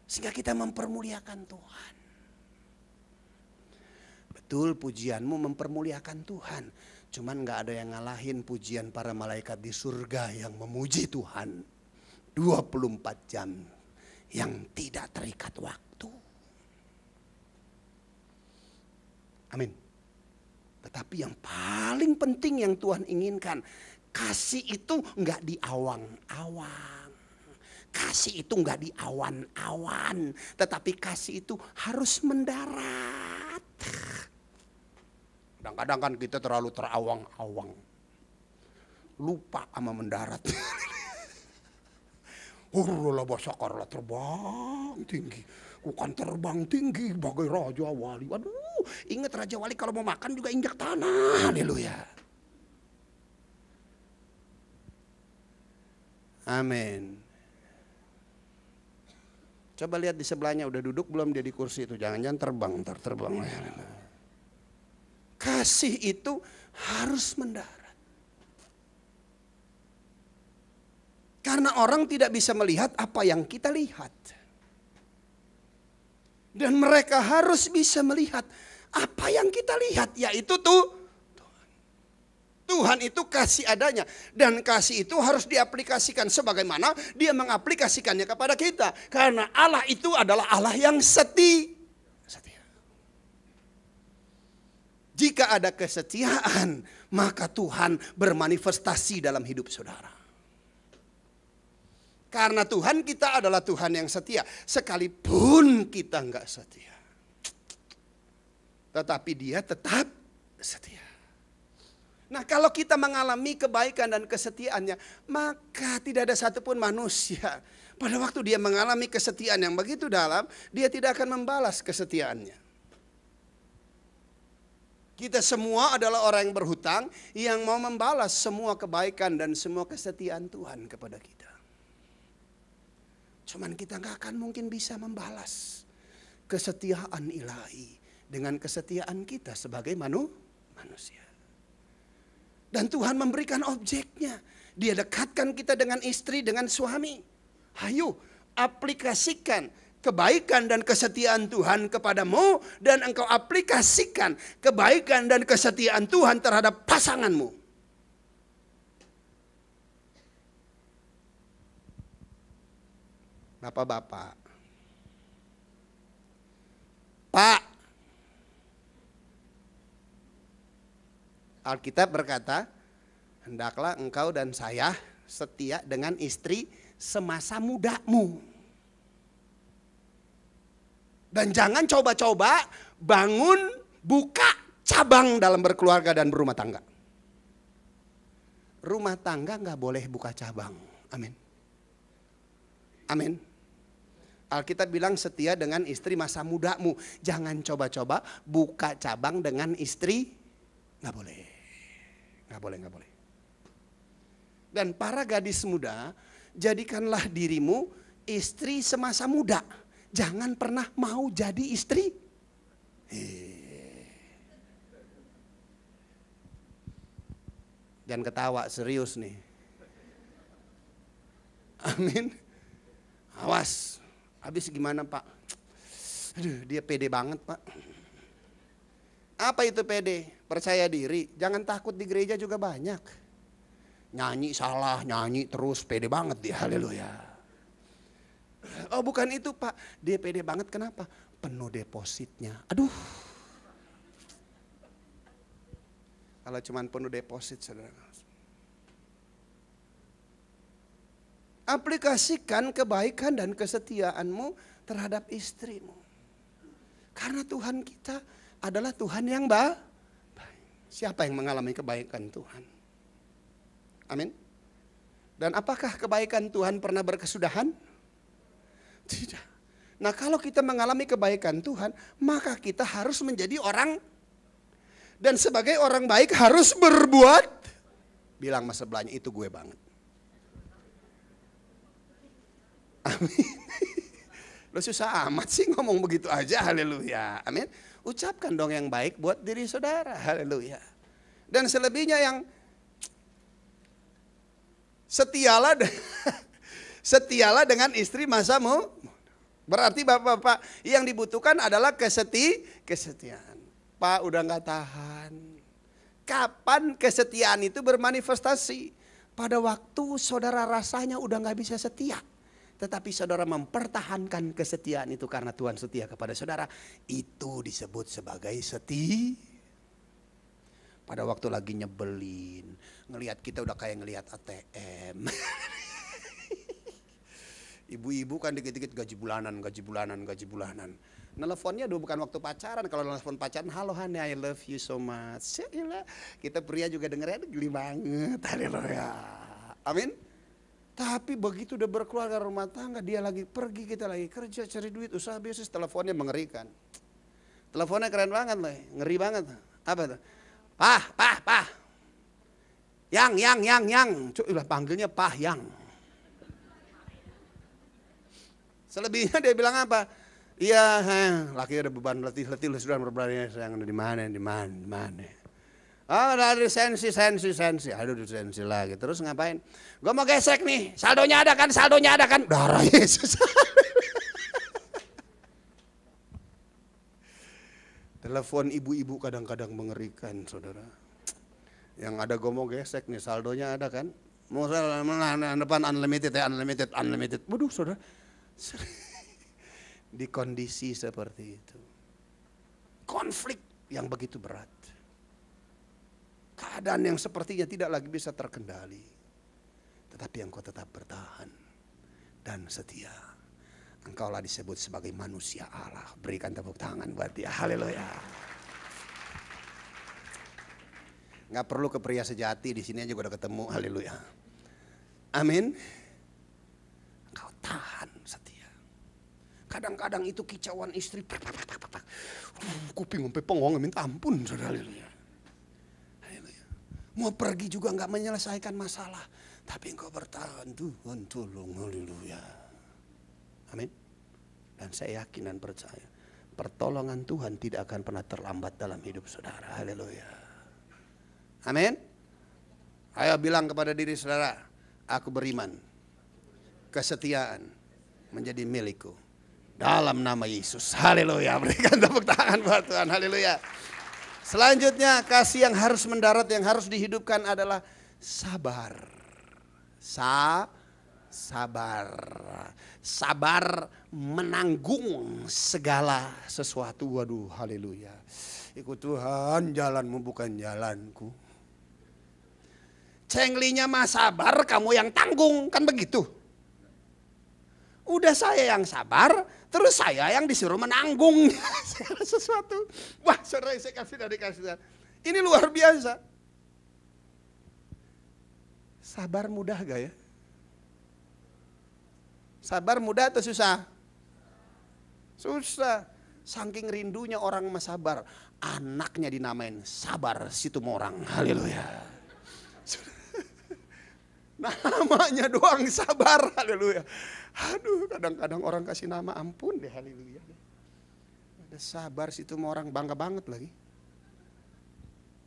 Sehingga kita mempermuliakan Tuhan. Betul, pujianmu mempermuliakan Tuhan. Cuman gak ada yang ngalahin pujian para malaikat di surga yang memuji Tuhan 24 jam yang tidak terikat waktu. Amin. Tetapi yang paling penting yang Tuhan inginkan, kasih itu enggak di awang-awang. Kasih itu enggak di awan-awan, tetapi kasih itu harus mendarat. Kadang-kadang kan kita terlalu terawang-awang. Lupa sama mendarat. Hurlah basakarlah terbang tinggi. Bukan terbang tinggi bagai Raja Wali. Waduh, ingat Raja Wali kalau mau makan juga injak tanah. Haleluya. Amin. Coba lihat di sebelahnya, udah duduk belum dia di kursi itu. Jangan-jangan terbang, terbang. Kasih itu harus mendarat. Karena orang tidak bisa melihat apa yang kita lihat. Dan mereka harus bisa melihat apa yang kita lihat, yaitu Tuhan. Tuhan itu kasih adanya. Dan kasih itu harus diaplikasikan sebagaimana dia mengaplikasikannya kepada kita. Karena Allah itu adalah Allah yang setia. Jika ada kesetiaan, maka Tuhan bermanifestasi dalam hidup saudara. Karena Tuhan kita adalah Tuhan yang setia. Sekalipun kita enggak setia. Tetapi dia tetap setia. Nah, kalau kita mengalami kebaikan dan kesetiaannya, maka tidak ada satupun manusia pada waktu dia mengalami kesetiaan yang begitu dalam, dia tidak akan membalas kesetiaannya. Kita semua adalah orang yang berhutang, yang mau membalas semua kebaikan dan semua kesetiaan Tuhan kepada kita. Cuman kita gak akan mungkin bisa membalas kesetiaan ilahi dengan kesetiaan kita sebagai manusia. Dan Tuhan memberikan objeknya. Dia dekatkan kita dengan istri, dengan suami. Hayo, aplikasikan kebaikan dan kesetiaan Tuhan kepadamu. Dan engkau aplikasikan kebaikan dan kesetiaan Tuhan terhadap pasanganmu. Bapak-bapak. Pak. Alkitab berkata, hendaklah engkau dan saya setia dengan istri semasa mudamu. Dan jangan coba-coba bangun, buka cabang dalam berkeluarga dan berumah tangga. Rumah tangga gak boleh buka cabang. Amin. Amin. Alkitab bilang setia dengan istri masa mudamu. Jangan coba-coba buka cabang dengan istri. Gak boleh. Gak boleh. Dan para gadis muda, jadikanlah dirimu istri semasa muda. Jangan pernah mau jadi istri. Jangan ketawa, serius nih. Amin. Awas, habis gimana Pak? Aduh, dia pede banget Pak. Apa itu pede? Percaya diri. Jangan takut, di gereja juga banyak. Nyanyi salah, nyanyi terus, pede banget dia, haleluya. Oh bukan itu Pak, dia pede banget kenapa? Penuh depositnya. Aduh. Kalau cuman penuh deposit saudara. Aplikasikan kebaikan dan kesetiaanmu terhadap istrimu. Karena Tuhan kita adalah Tuhan yang baik. Siapa yang mengalami kebaikan Tuhan? Amin. Dan apakah kebaikan Tuhan pernah berkesudahan? Tidak. Nah kalau kita mengalami kebaikan Tuhan, maka kita harus menjadi orang. Dan sebagai orang baik harus berbuat. Bilang mas sebelahnya, itu gue banget. Amin. Lo susah amat sih ngomong begitu aja, haleluya. Amin. Ucapkan dong yang baik buat diri saudara, haleluya. Dan selebihnya yang setialah dengan istri masamu. Berarti bapak-bapak yang dibutuhkan adalah kesetiaan. Pak udah gak tahan. Kapan kesetiaan itu bermanifestasi? Pada waktu saudara rasanya udah gak bisa setia. Tetapi saudara mempertahankan kesetiaan itu karena Tuhan setia kepada saudara. Itu disebut sebagai setia. Pada waktu lagi nyebelin, ngelihat kita udah kayak ngelihat ATM. Ibu-ibu kan dikit-dikit gaji bulanan. Nelfonnya dulu bukan waktu pacaran. Kalau nelfon pacaran, halo honey, I love you so much. Yalah, kita pria juga dengernya geli banget. Haleluya. Amin. Tapi begitu udah berkeluarga rumah tangga, dia lagi pergi, kita lagi kerja, cari duit, usaha bisnis, teleponnya mengerikan. Teleponnya keren banget loh, ngeri banget. Apa tuh? Pah. Yang. Udah panggilnya Pah Yang. Selebihnya dia bilang apa? Iya, laki ada beban letih sudah berberani sayang di mana. Oh dari sensi. Aduh sensi lagi. Terus ngapain? Gue mau gesek nih. Saldonya ada kan? Darah Yesus. Telepon ibu-ibu kadang-kadang mengerikan saudara. Yang ada gue mau gesek nih, saldonya ada kan? Mau depan unlimited. Waduh saudara. Di kondisi seperti itu. Konflik yang begitu berat. Keadaan yang sepertinya tidak lagi bisa terkendali. Tetapi engkau tetap bertahan dan setia. Engkaulah disebut sebagai manusia Allah. Berikan tepuk tangan buat dia. Haleluya. Gak perlu ke pria sejati, di sini aja udah ketemu. Haleluya. Amin. Engkau tahan setia. Kadang-kadang itu kicauan istri. Kuping sampai pengong minta ampun. Haleluya. Mau pergi juga gak menyelesaikan masalah. Tapi engkau bertahan, Tuhan tolong, haleluya. Amin. Dan saya yakin dan percaya, pertolongan Tuhan tidak akan pernah terlambat dalam hidup saudara, haleluya. Amin. Ayo bilang kepada diri saudara, aku beriman, kesetiaan menjadi milikku. Dalam nama Yesus, haleluya. Berikan tepuk tangan buat Tuhan, haleluya. Selanjutnya kasih yang harus mendarat, yang harus dihidupkan adalah sabar. Sabar menanggung segala sesuatu. Waduh haleluya. Ikut Tuhan, jalanmu bukan jalanku. Cenglinya mah sabar, kamu yang tanggung, kan begitu. Udah saya yang sabar, terus saya yang disuruh menanggung sesuatu. Wah saudara, saya kasih dari kasih. Ini luar biasa. Sabar mudah gak ya? Sabar mudah atau susah? Susah. Saking rindunya orang sama sabar, anaknya dinamain Sabar Situmorang. Haleluya. Namanya doang sabar. Haleluya. Aduh, kadang-kadang orang kasih nama ampun deh, haleluya. Ada Sabar Situmorang, bangga banget lagi.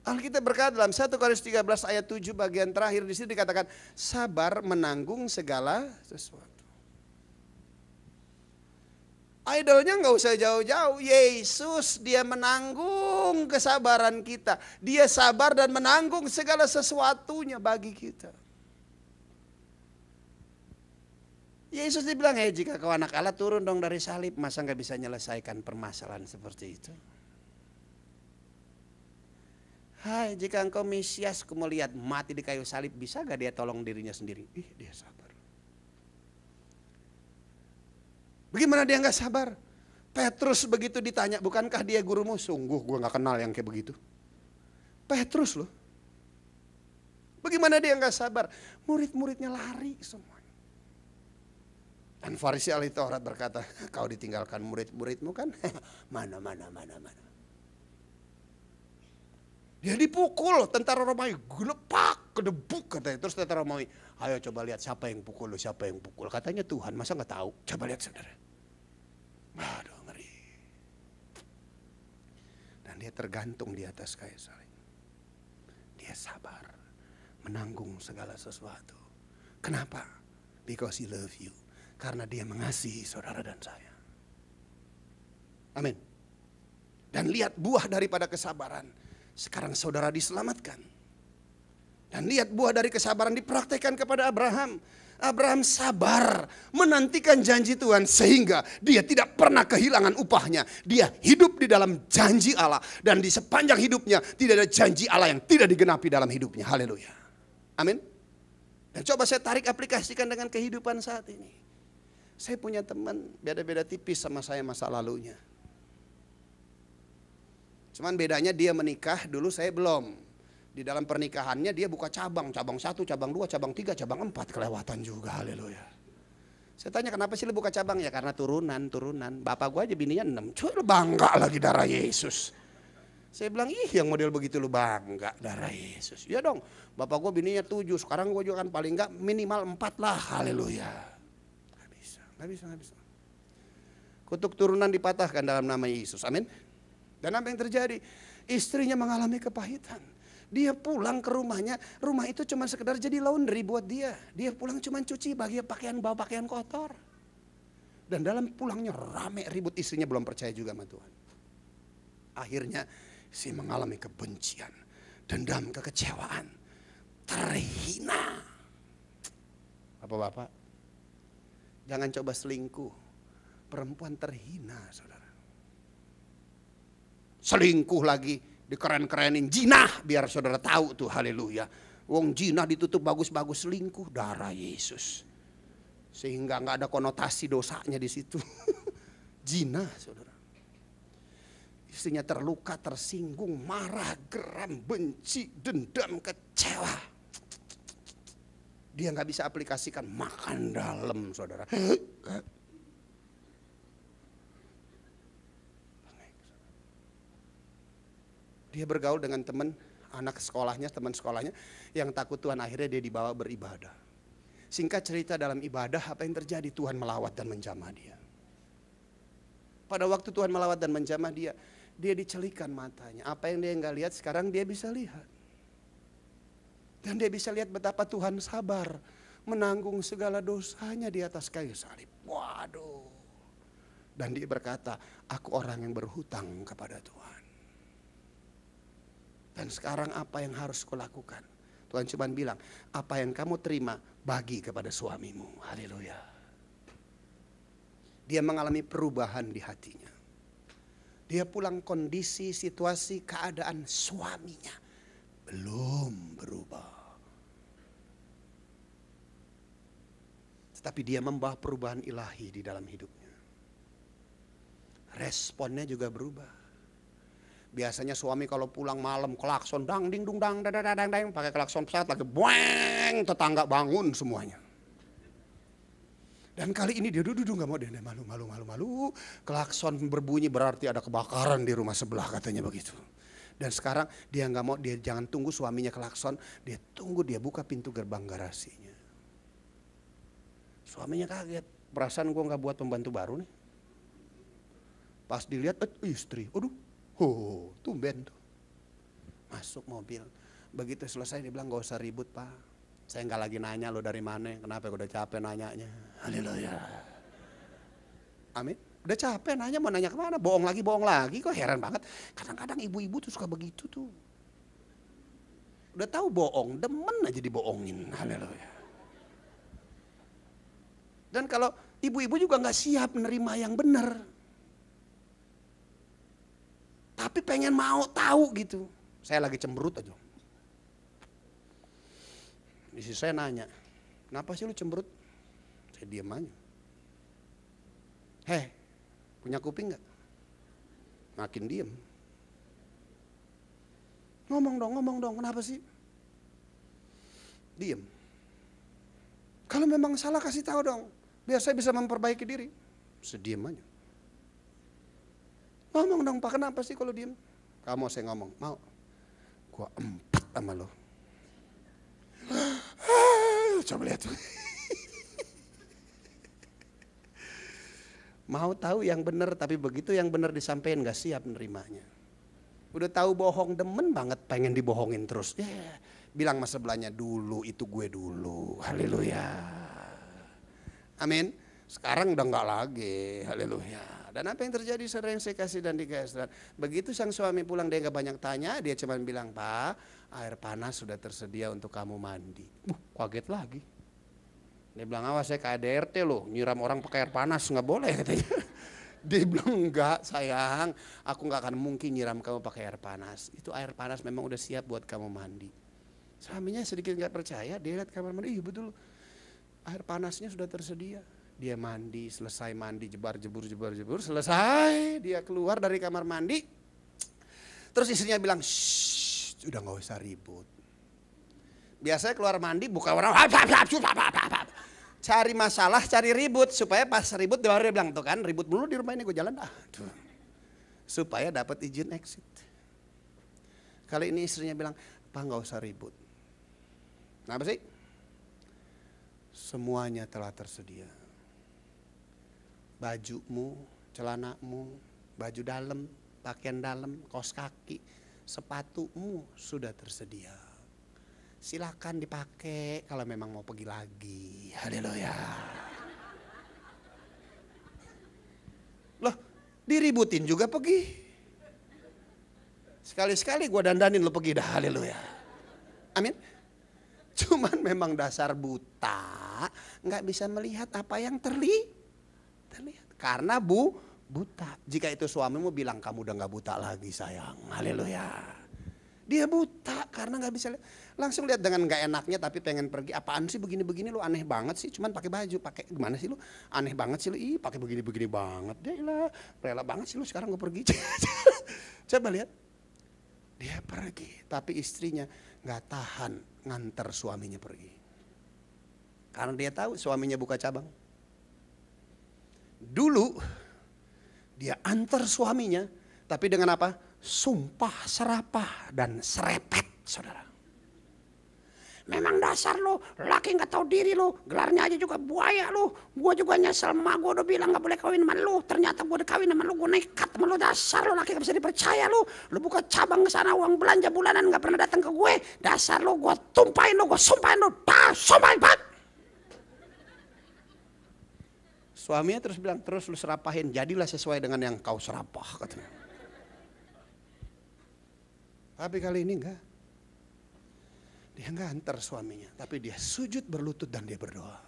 Alkitab berkata dalam 1 Korintus 13 ayat 7 bagian terakhir, di situ dikatakan sabar menanggung segala sesuatu. Idolnya nggak usah jauh-jauh. Yesus, dia menanggung kesabaran kita. Dia sabar dan menanggung segala sesuatunya bagi kita. Yesus dibilang, jika kau anak Allah turun dong dari salib. Masa nggak bisa menyelesaikan permasalahan seperti itu? Hai, jika engkau Mesias, aku mau lihat mati di kayu salib. Bisa gak dia tolong dirinya sendiri? Dia sabar. Bagaimana dia gak sabar? Petrus begitu ditanya, bukankah dia gurumu? Sungguh gue gak kenal yang kayak begitu. Petrus loh. Bagaimana dia gak sabar? Murid-muridnya lari semua. Dan Farisi ahli Taurat berkata, kau ditinggalkan murid-muridmu kan? Mana. Dia dipukul, tentara Romawi gelepak, kedebuk katanya. Terus tentara Romawi, ayo coba lihat siapa yang pukul lo, siapa yang pukul. Katanya Tuhan, masa gak tahu? Coba lihat saudara. Aduh ngeri. Dan dia tergantung di atas kayu salib. Dia sabar, menanggung segala sesuatu. Kenapa? Because he love you. Karena dia mengasihi saudara dan saya. Amin. Dan lihat buah daripada kesabaran. Sekarang saudara diselamatkan. Dan lihat buah dari kesabaran dipraktekkan kepada Abraham. Abraham sabar menantikan janji Tuhan sehingga dia tidak pernah kehilangan upahnya. Dia hidup di dalam janji Allah. Dan di sepanjang hidupnya tidak ada janji Allah yang tidak digenapi dalam hidupnya. Haleluya. Amin. Dan coba saya tarik aplikasikan dengan kehidupan saat ini. Saya punya teman beda-beda tipis sama saya masa lalunya. Cuman bedanya dia menikah, dulu saya belum. Di dalam pernikahannya dia buka cabang 1, cabang 2, cabang 3, cabang 4. Kelewatan juga, haleluya. Saya tanya kenapa sih lu buka cabang? Ya karena turunan. Bapak gua aja bininya 6. Cuy lu bangga lagi darah Yesus. Saya bilang yang model begitu lu bangga darah Yesus. Ya dong, bapak gua bininya 7. Sekarang gua juga kan paling enggak minimal 4 lah, haleluya. Gak bisa. Kutuk turunan dipatahkan dalam nama Yesus, amin. Dan apa yang terjadi? Istrinya mengalami kepahitan. Dia pulang ke rumahnya, rumah itu cuma sekedar jadi laundry buat dia. Dia pulang cuma cuci bawa pakaian kotor. Dan dalam pulangnya rame ribut, istrinya belum percaya juga sama Tuhan. Akhirnya si mengalami kebencian, dendam, kekecewaan, terhina. Bapak-bapak, jangan coba selingkuh. Perempuan terhina, saudara. Selingkuh lagi, dikeren-kerenin, jinah, biar saudara tahu tuh, haleluya. Wong jinah ditutup bagus-bagus, selingkuh, darah Yesus. Sehingga nggak ada konotasi dosanya di situ. Jinah, saudara. Istrinya terluka, tersinggung, marah, geram, benci, dendam, kecewa. Dia nggak bisa aplikasikan, makan dalam, saudara. Dia bergaul dengan teman sekolahnya yang takut Tuhan, akhirnya dia dibawa beribadah. Singkat cerita, dalam ibadah apa yang terjadi? Tuhan melawat dan menjamah dia. Pada waktu Tuhan melawat dan menjamah dia dicelikan matanya. Apa yang dia nggak lihat sekarang dia bisa lihat. Dan dia bisa lihat betapa Tuhan sabar menanggung segala dosanya di atas kayu salib. Waduh. Dan dia berkata, aku orang yang berhutang kepada Tuhan. Dan sekarang apa yang harus kulakukan? Tuhan cuma bilang, apa yang kamu terima bagi kepada suamimu. Haleluya. Dia mengalami perubahan di hatinya. Dia pulang, kondisi, situasi, keadaan suaminya belum berubah. Tetapi dia membawa perubahan ilahi di dalam hidupnya. Responnya juga berubah. Biasanya suami kalau pulang malam klakson dang ding dung dang dang pakai klakson pesawat lagi bueng, tetangga bangun semuanya. Dan kali ini dia duduk nggak mau, dia malu. Klakson berbunyi berarti ada kebakaran di rumah sebelah, katanya begitu. Dan sekarang dia nggak mau, dia jangan tunggu suaminya klakson, dia tunggu dia buka pintu gerbang garasinya. Suaminya kaget, perasaan gue nggak buat pembantu baru nih. Pas dilihat, istri, tumben tuh. Masuk mobil. Begitu selesai dia bilang, gak usah ribut pak. Saya gak lagi nanya lo dari mana. Kenapa gue udah capek nanyanya. Haleluya. Amin. Udah capek nanya, mau nanya kemana, bohong lagi, kok heran banget. Kadang-kadang ibu-ibu tuh suka begitu tuh. Udah tahu bohong, demen aja dibohongin, haleluya. Dan kalau ibu-ibu juga gak siap menerima yang benar. Tapi pengen mau tahu gitu. Saya lagi cemberut aja. Istri saya nanya, kenapa sih lu cemberut? Saya diam aja. Heh, punya kuping gak? Makin diem. Ngomong dong, kenapa sih? Diem. Kalau memang salah kasih tahu dong, biar saya bisa memperbaiki diri. Sediem aja. Ngomong dong Pak, kenapa sih kalau diem? Kamu saya ngomong, mau? Gua empat sama lo. Coba lihat tuh. Mau tahu yang benar, tapi begitu yang benar disampaikan gak siap menerimanya. Udah tahu bohong, demen banget pengen dibohongin terus. Bilang mas sebelahnya, dulu itu gue dulu. Haleluya. Amin. Sekarang udah gak lagi. Haleluya. Dan apa yang terjadi saudara yang saya kasih dan dikasih. Begitu sang suami pulang dia gak banyak tanya. Dia cuma bilang, Pak, air panas sudah tersedia untuk kamu mandi. Kaget lagi. Dia bilang, awas saya KDRT loh, nyiram orang pakai air panas, gak boleh katanya. Dia bilang, enggak sayang, aku gak akan mungkin nyiram kamu pakai air panas. Itu air panas memang udah siap buat kamu mandi. Suaminya sedikit gak percaya, dia lihat kamar mandi, iya betul, air panasnya sudah tersedia. Dia mandi, selesai mandi, jebur, selesai dia keluar dari kamar mandi. Terus istrinya bilang, shh, udah gak usah ribut. Biasanya keluar mandi buka orang, cari masalah, cari ribut, supaya pas ribut dia bilang, tuh kan ribut dulu di rumah ini, gue jalan dah. Supaya dapat izin exit. Kali ini istrinya bilang, Pak gak usah ribut. Kenapa sih? Semuanya telah tersedia. Bajumu, celanamu, baju dalam, pakaian dalam, kaos kaki, sepatumu sudah tersedia. Silakan dipakai kalau memang mau pergi lagi. Haleluya. Loh, diributin juga pergi. Sekali-sekali gue dandanin lo pergi dah. Haleluya. Amin. Cuman memang dasar buta, nggak bisa melihat apa yang terlihat. Karena buta. Jika itu suamimu bilang kamu udah nggak buta lagi sayang. Haleluya. Dia buta karena nggak bisa lihat. Langsung lihat dengan nggak enaknya tapi pengen pergi. Apaan sih begini-begini lu, aneh banget sih. Cuman pakai baju, pakai gimana sih lu? Aneh banget sih lu. Ih, pakai begini-begini banget. Dia lah, rela banget sih lu sekarang gue pergi. Coba lihat. Dia pergi, tapi istrinya nggak tahan nganter suaminya pergi. Karena dia tahu suaminya buka cabang. Dulu dia antar suaminya, tapi dengan apa? Sumpah, serapah, dan serepet, saudara. Memang dasar lo, laki gak tahu diri lo, gelarnya aja juga buaya lo. Gue juga nyesel, emak gue udah bilang gak boleh kawin sama lo. Ternyata gue udah kawin sama lo, gue nekat sama lo. Dasar lo, laki gak bisa dipercaya lo. Lo buka cabang ke sana, uang belanja bulanan gak pernah datang ke gue. Dasar lo, gue tumpahin lo, gue sumpahin lo. Sumpahin banget. Suaminya terus bilang, terus lu serapahin, jadilah sesuai dengan yang kau serapah, katanya. Tapi kali ini enggak. Dia enggak antar suaminya, tapi dia sujud berlutut dan dia berdoa.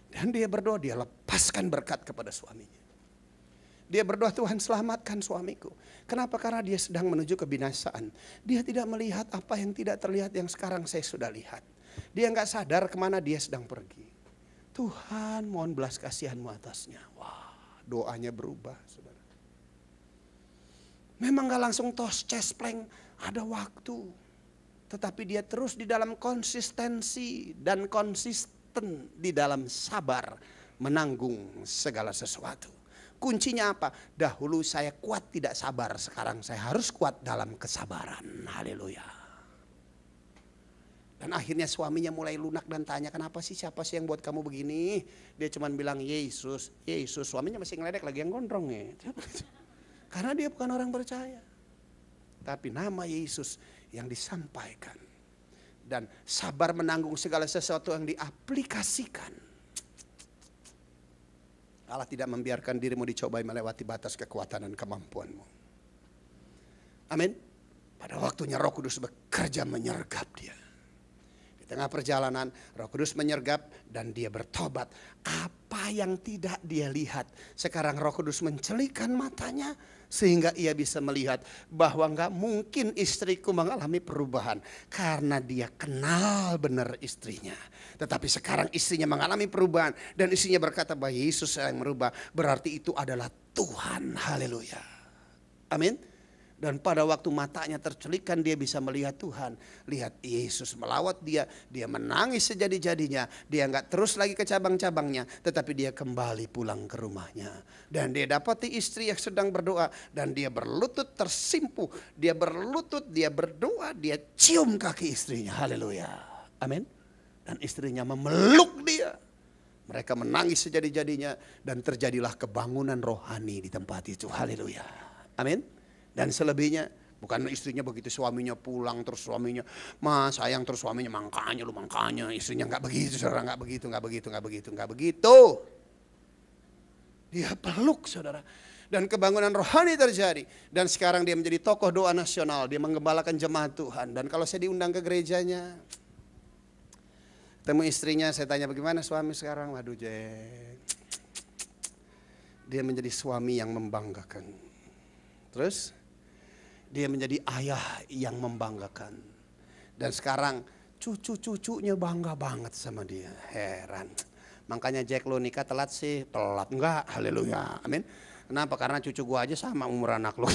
Dan dia berdoa, dia lepaskan berkat kepada suaminya. Dia berdoa, Tuhan selamatkan suamiku. Kenapa? Karena dia sedang menuju kebinasaan. Dia tidak melihat apa yang tidak terlihat yang sekarang saya sudah lihat. Dia enggak sadar kemana dia sedang pergi. Tuhan mohon belas kasihanmu atasnya. Wah, doanya berubah, saudara. Memang gak langsung tos cespleng, ada waktu. Tetapi dia terus di dalam konsistensi dan konsisten di dalam sabar menanggung segala sesuatu. Kuncinya apa? Dahulu saya kuat tidak sabar, sekarang saya harus kuat dalam kesabaran. Haleluya. Dan akhirnya suaminya mulai lunak dan tanya, kenapa sih, siapa sih yang buat kamu begini? Dia cuma bilang Yesus. Suaminya masih ngeledek lagi yang gondrong ya. Karena dia bukan orang percaya. Tapi nama Yesus yang disampaikan. Dan sabar menanggung segala sesuatu yang diaplikasikan. Allah tidak membiarkan dirimu dicobai melewati batas kekuatan dan kemampuanmu. Amin. Pada waktunya Roh Kudus bekerja menyergap dia. Di tengah perjalanan Roh Kudus menyergap dan dia bertobat. Apa yang tidak dia lihat, sekarang Roh Kudus mencelikan matanya sehingga ia bisa melihat bahwa enggak mungkin istriku mengalami perubahan karena dia kenal benar istrinya. Tetapi sekarang istrinya mengalami perubahan dan istrinya berkata bahwa Yesus yang merubah, berarti itu adalah Tuhan. Haleluya. Amin. Dan pada waktu matanya tercelikan dia bisa melihat Tuhan. Lihat Yesus melawat dia. Dia menangis sejadi-jadinya. Dia enggak terus lagi ke cabang-cabangnya. Tetapi dia kembali pulang ke rumahnya. Dan dia dapati istri yang sedang berdoa. Dan dia berlutut tersimpuh. Dia berlutut, dia berdoa. Dia cium kaki istrinya. Haleluya. Amin. Dan istrinya memeluk dia. Mereka menangis sejadi-jadinya. Dan terjadilah kebangunan rohani di tempat itu. Haleluya. Amin. Dan selebihnya, bukan istrinya begitu suaminya pulang terus suaminya sayang terus suaminya makanya istrinya nggak begitu, saudara, nggak begitu. Dia peluk, saudara, dan kebangunan rohani terjadi. Dan sekarang dia menjadi tokoh doa nasional, dia menggembalakan jemaat Tuhan. Dan kalau saya diundang ke gerejanya, temu istrinya, saya tanya bagaimana suami sekarang, waduh Jack, dia menjadi suami yang membanggakan. Terus dia menjadi ayah yang membanggakan. Dan sekarang cucu-cucunya bangga banget sama dia. Heran. Makanya Jack, lo nikah telat sih. Telat enggak, haleluya, amin. Kenapa? Karena cucu gua aja sama umur anak lo.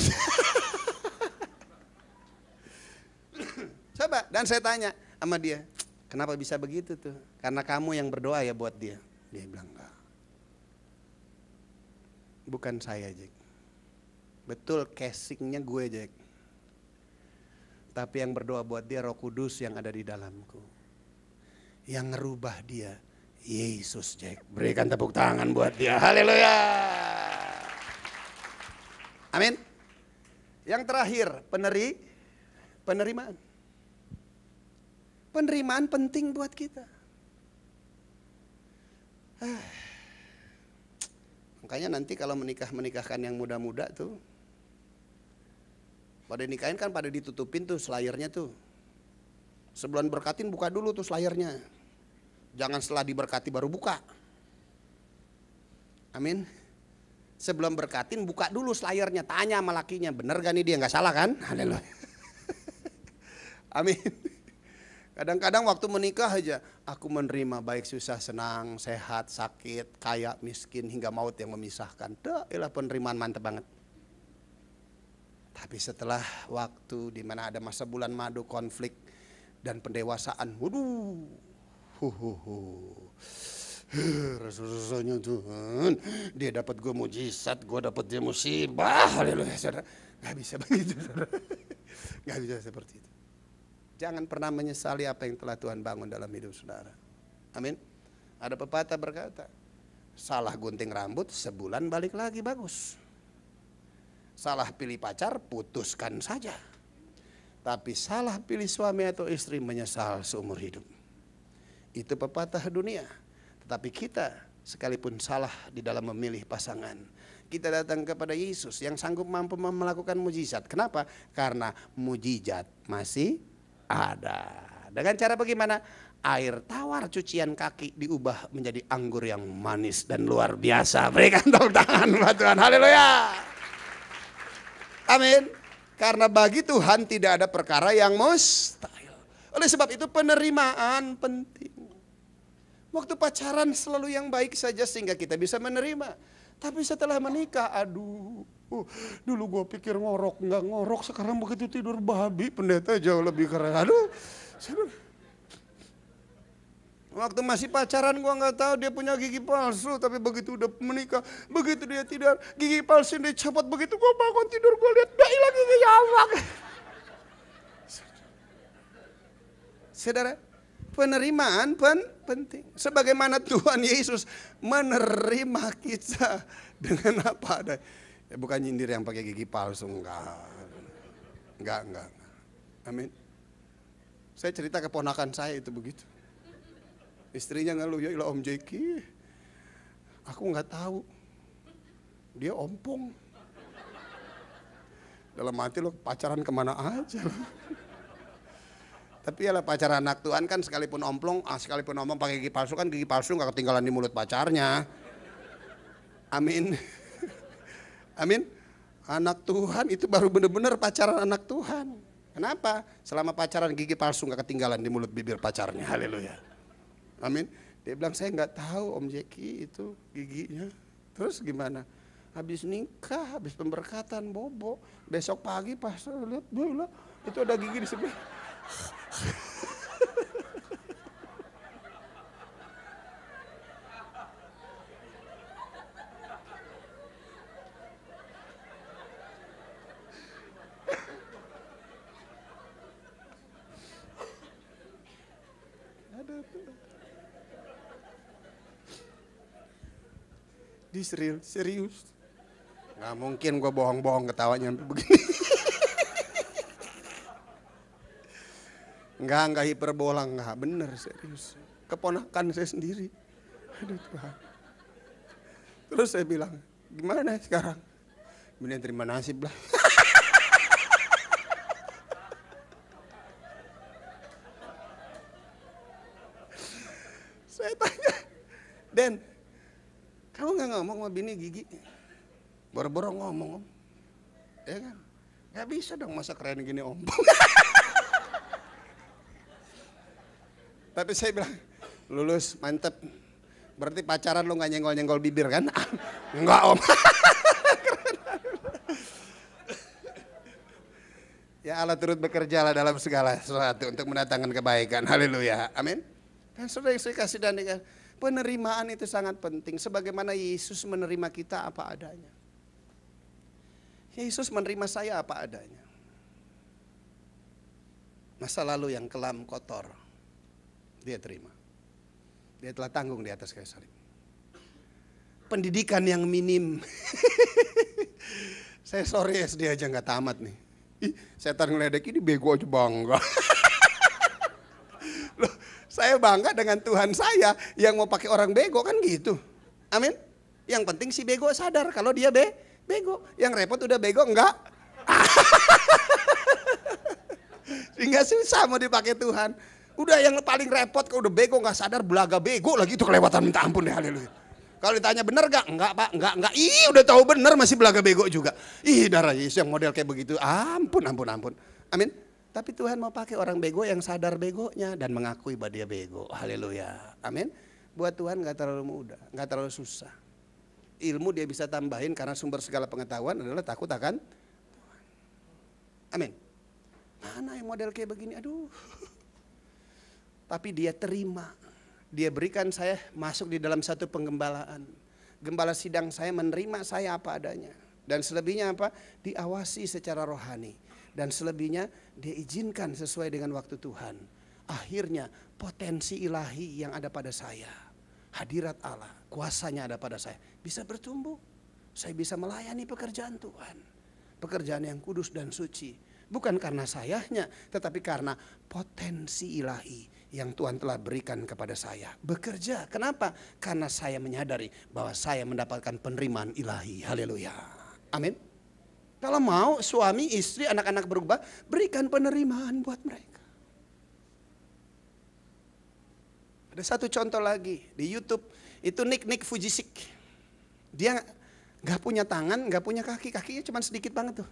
Coba, dan saya tanya sama dia, kenapa bisa begitu tuh? Karena kamu yang berdoa ya buat dia. Dia bilang enggak. Bukan saya, Jack. Betul, casingnya gue, Jack. Tapi yang berdoa buat dia Roh Kudus yang ada di dalamku. Yang ngerubah dia Yesus, Jack. Berikan tepuk tangan buat dia. Haleluya. Amin. Yang terakhir, penerimaan. Penerimaan penting buat kita. Makanya nanti kalau menikahkan yang muda-muda tuh, pada nikahin kan pada ditutupin tuh selayarnya tuh. Sebelum berkatin buka dulu tuh selayarnya. Jangan setelah diberkati baru buka. Amin. Sebelum berkatin buka dulu selayarnya. Tanya sama lakinya, bener gak nih dia, gak salah kan? Haleluya. Amin. Kadang-kadang waktu menikah aja, aku menerima baik susah senang, sehat, sakit, kaya, miskin, hingga maut yang memisahkan. Ilah penerimaan mantap banget. Tapi setelah waktu di mana ada masa bulan madu, konflik dan pendewasaan, waduh, rasanya Tuhan, dia dapat gue mujizat, gue dapat dia musibah, haleluya, saudara. Gak bisa begitu, saudara. Gak bisa seperti itu. Jangan pernah menyesali apa yang telah Tuhan bangun dalam hidup saudara. Amin. Ada pepatah berkata, salah gunting rambut sebulan balik lagi bagus. Salah pilih pacar, putuskan saja. Tapi salah pilih suami atau istri, menyesal seumur hidup. Itu pepatah dunia. Tetapi kita sekalipun salah di dalam memilih pasangan, kita datang kepada Yesus yang sanggup mampu melakukan mujizat. Kenapa? Karena mujizat masih ada. Dengan cara bagaimana? Air tawar cucian kaki diubah menjadi anggur yang manis dan luar biasa. Berikan tepuk tangan buat Tuhan. Haleluya. Amin. Karena bagi Tuhan tidak ada perkara yang mustahil. Oleh sebab itu penerimaan penting. Waktu pacaran selalu yang baik saja sehingga kita bisa menerima. Tapi setelah menikah, aduh, dulu gue pikir ngorok, nggak ngorok, sekarang begitu tidur babi, pendeta jauh lebih keren. Aduh, waktu masih pacaran gue nggak tahu dia punya gigi palsu, tapi begitu udah menikah, begitu dia tidur, gigi palsu dia copot, begitu gue bangun tidur gue lihat, dah hilang giginya awak. Saudara, penerimaan penting. Sebagaimana Tuhan Yesus menerima kita dengan apa ada. Ya, bukan nyindir yang pakai gigi palsu, enggak. Amin. Saya cerita keponakan saya itu begitu. Istrinya ngeluh, ya ilah Om Jeki, aku nggak tahu Dia ompong. Dalam hati lo pacaran kemana aja lo. Tapi ya lah pacaran anak Tuhan kan sekalipun omplong, sekalipun omong pakai gigi palsu kan gigi palsu gak ketinggalan di mulut pacarnya. Amin. Amin. Anak Tuhan itu baru benar-benar pacaran anak Tuhan. Kenapa? Selama pacaran gigi palsu gak ketinggalan di mulut bibir pacarnya. Haleluya. Amin. Dia bilang saya gak tahu Om Jeki itu giginya. Terus gimana? Habis nikah, habis pemberkatan bobo. Besok pagi pas lihat itu ada gigi di sebelah. Serius. Nggak mungkin gue bohong-bohong ketawanya begini. Enggak hiperbola, enggak, bener serius. Keponakan saya sendiri. Aduh Tuhan. Terus saya bilang, gimana sekarang? Kemudian terima nasib lah. Saya tanya, Den, kamu gak ngomong sama bini gigi? Boro-boro ngomong, Om. Ya kan? Gak bisa dong masa keren gini Om. Tapi saya bilang, lulus mantep. Berarti pacaran lo gak nyenggol-nyenggol bibir kan? Enggak Om. Ya Allah turut bekerjalah dalam segala sesuatu untuk mendatangkan kebaikan. Haleluya. Amin. Dan saudara yang saya kasih dan penerimaan itu sangat penting. Sebagaimana Yesus menerima kita apa adanya. Yesus menerima saya apa adanya. Masa lalu yang kelam kotor. Dia terima. Dia telah tanggung di atas kayu salib. Pendidikan yang minim. Saya sorry SD aja gak tamat nih. Ih, setan ngeledek ini bego aja bangga. Loh, saya bangga dengan Tuhan saya yang mau pakai orang bego kan gitu. Amin. Yang penting si bego sadar kalau dia bego. Yang repot udah bego enggak. Sehingga susah mau dipakai Tuhan. Udah yang paling repot kalau udah bego nggak sadar belaga bego lagi itu kelewatan minta ampun deh haleluya. Kalau ditanya bener gak? Enggak Pak, enggak. Ih udah tahu bener masih belaga bego juga. Ih darah Yesus yang model kayak begitu. Ampun. Amin. Tapi Tuhan mau pakai orang bego yang sadar begonya dan mengakui bahwa dia bego. Haleluya. Amin. Buat Tuhan gak terlalu mudah, gak terlalu susah. Ilmu dia bisa tambahin karena sumber segala pengetahuan adalah takut akan Tuhan. Amin. Mana yang model kayak begini? Aduh. Tapi dia terima. Dia berikan saya masuk di dalam satu penggembalaan. Gembala sidang saya menerima saya apa adanya. Dan selebihnya apa? Diawasi secara rohani. Dan selebihnya dia izinkan sesuai dengan waktu Tuhan. Akhirnya potensi ilahi yang ada pada saya. Hadirat Allah, kuasanya ada pada saya. Bisa bertumbuh. Saya bisa melayani pekerjaan Tuhan. Pekerjaan yang kudus dan suci. Bukan karena sayanya, tetapi karena potensi ilahi yang Tuhan telah berikan kepada saya. Bekerja, kenapa? Karena saya menyadari bahwa saya mendapatkan penerimaan ilahi. Haleluya. Amin. Kalau mau suami, istri, anak-anak berubah, berikan penerimaan buat mereka. Ada satu contoh lagi di YouTube, itu Nick Fujisik. Dia gak punya tangan, gak punya kaki, kakinya cuma sedikit banget tuh.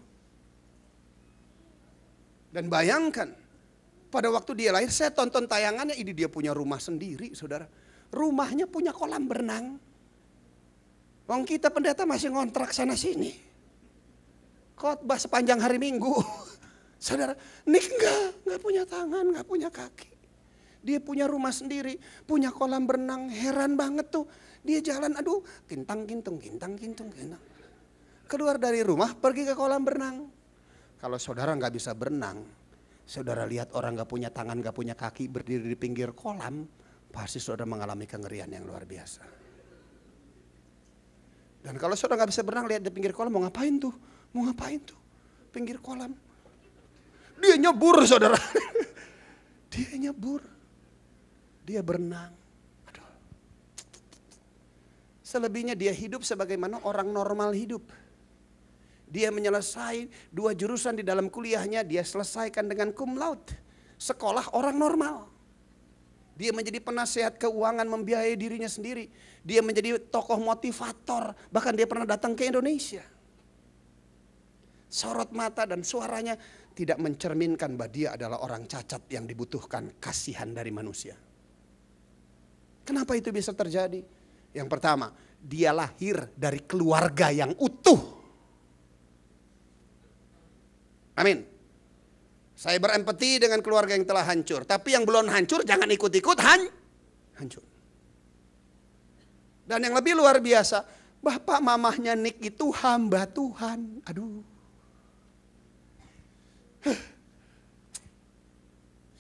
Dan bayangkan, pada waktu dia lahir saya tonton tayangannya, ini dia punya rumah sendiri saudara. Rumahnya punya kolam berenang. Wong kita pendeta masih ngontrak sana sini. Khotbah sepanjang hari Minggu. Saudara, Nick enggak punya tangan, enggak punya kaki. Dia punya rumah sendiri, punya kolam berenang, heran banget tuh. Dia jalan, aduh, kintang. Keluar dari rumah, pergi ke kolam berenang. Kalau saudara nggak bisa berenang, saudara lihat orang nggak punya tangan, nggak punya kaki berdiri di pinggir kolam, pasti saudara mengalami kengerian yang luar biasa. Dan kalau saudara nggak bisa berenang, lihat di pinggir kolam, mau ngapain tuh? Pinggir kolam. Dia nyebur saudara. Dia nyebur. Dia berenang. Aduh. Selebihnya dia hidup sebagaimana orang normal hidup. Dia menyelesaikan 2 jurusan di dalam kuliahnya, dia selesaikan dengan cum laude. Sekolah orang normal. Dia menjadi penasehat keuangan, membiayai dirinya sendiri. Dia menjadi tokoh motivator, bahkan dia pernah datang ke Indonesia. Sorot mata dan suaranya tidak mencerminkan bahwa dia adalah orang cacat yang dibutuhkan kasihan dari manusia. Kenapa itu bisa terjadi? Yang pertama, dia lahir dari keluarga yang utuh. Amin. Saya berempati dengan keluarga yang telah hancur. Tapi yang belum hancur jangan ikut-ikut hancur. Dan yang lebih luar biasa, bapak mamahnya Nick itu hamba Tuhan. Aduh.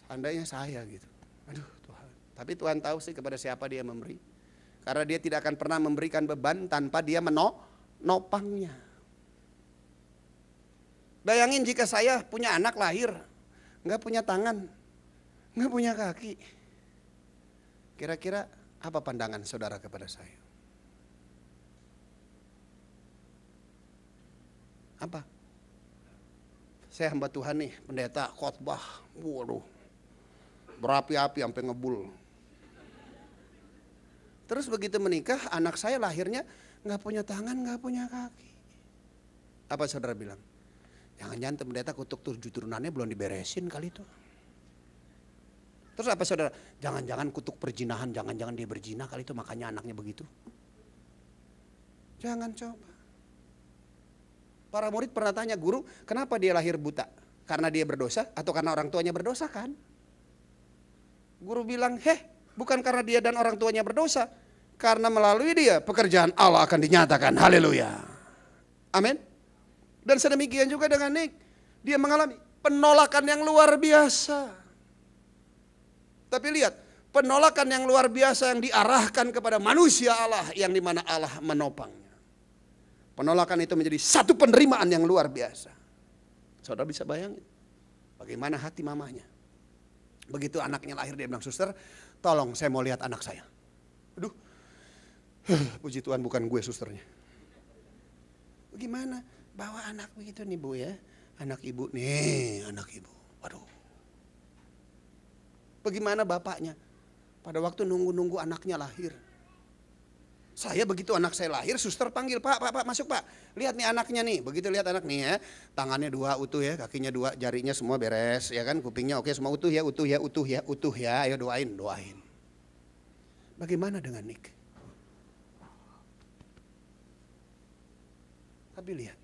Seandainya saya gitu. Aduh Tuhan. Tapi Tuhan tahu sih kepada siapa dia memberi. Karena dia tidak akan pernah memberikan beban tanpa dia menopangnya. Bayangin jika saya punya anak lahir, nggak punya tangan, nggak punya kaki. Kira-kira apa pandangan saudara kepada saya? Apa? Saya hamba Tuhan nih, pendeta, khotbah, waduh, berapi-api sampai ngebul. Terus begitu menikah, anak saya lahirnya nggak punya tangan, nggak punya kaki. Apa saudara bilang? Jangan-jangan pendeta kutuk 7 turunannya belum diberesin kali itu. Terus apa saudara? Jangan-jangan kutuk perzinahan, jangan-jangan dia berzina kali itu makanya anaknya begitu. Jangan coba. Para murid pernah tanya guru, kenapa dia lahir buta? Karena dia berdosa atau karena orang tuanya berdosa kan? Guru bilang, bukan karena dia dan orang tuanya berdosa. Karena melalui dia pekerjaan Allah akan dinyatakan. Haleluya. Amin. Dan sedemikian juga dengan Nick. Dia mengalami penolakan yang luar biasa. Tapi lihat, penolakan yang luar biasa yang diarahkan kepada manusia Allah yang dimana Allah menopangnya. Penolakan itu menjadi satu penerimaan yang luar biasa. Saudara bisa bayangin bagaimana hati mamanya. Begitu anaknya lahir dia bilang, suster tolong saya mau lihat anak saya. Aduh, puji Tuhan bukan gue susternya. Bagaimana? Bawa anak begitu nih bu ya. Anak ibu nih, anak ibu. Waduh. Bagaimana bapaknya? Pada waktu nunggu-nunggu anaknya lahir. Saya begitu anak saya lahir, suster panggil, Pak, masuk Pak. Lihat nih anaknya nih, begitu lihat anak nih ya. Tangannya 2 utuh ya, kakinya 2, jarinya semua beres ya kan. Kupingnya oke semua utuh ya. Ayo doain. Bagaimana dengan Nick? Tapi lihat.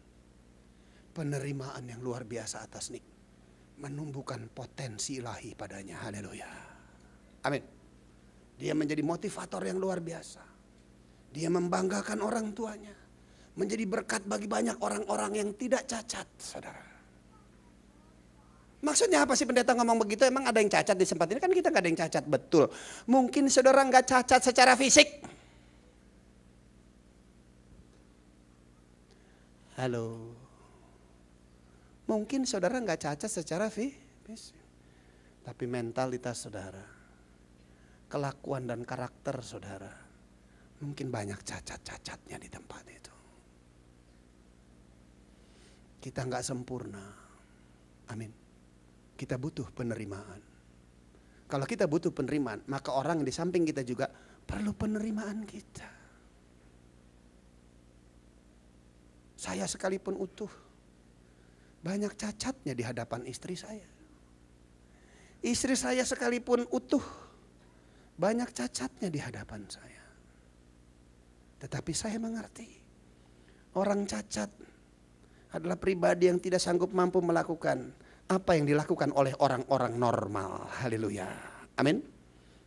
Penerimaan yang luar biasa atas Nick menumbuhkan potensi ilahi padanya. Haleluya. Amin. Dia menjadi motivator yang luar biasa. Dia membanggakan orang tuanya. Menjadi berkat bagi banyak orang-orang yang tidak cacat, saudara. Maksudnya apa sih pendeta ngomong begitu? Emang ada yang cacat di tempat ini? Kan kita gak ada yang cacat, betul. Mungkin saudara gak cacat secara fisik. Halo. Mungkin saudara nggak cacat secara fisik, tapi mentalitas saudara, kelakuan dan karakter saudara, mungkin banyak cacat-cacatnya di tempat itu. Kita nggak sempurna, amin. Kita butuh penerimaan. Kalau kita butuh penerimaan, maka orang di samping kita juga perlu penerimaan kita. Saya sekalipun utuh, banyak cacatnya di hadapan istri saya. Istri saya sekalipun utuh, banyak cacatnya di hadapan saya. Tetapi saya mengerti, orang cacat adalah pribadi yang tidak sanggup mampu melakukan apa yang dilakukan oleh orang-orang normal. Haleluya. Amin.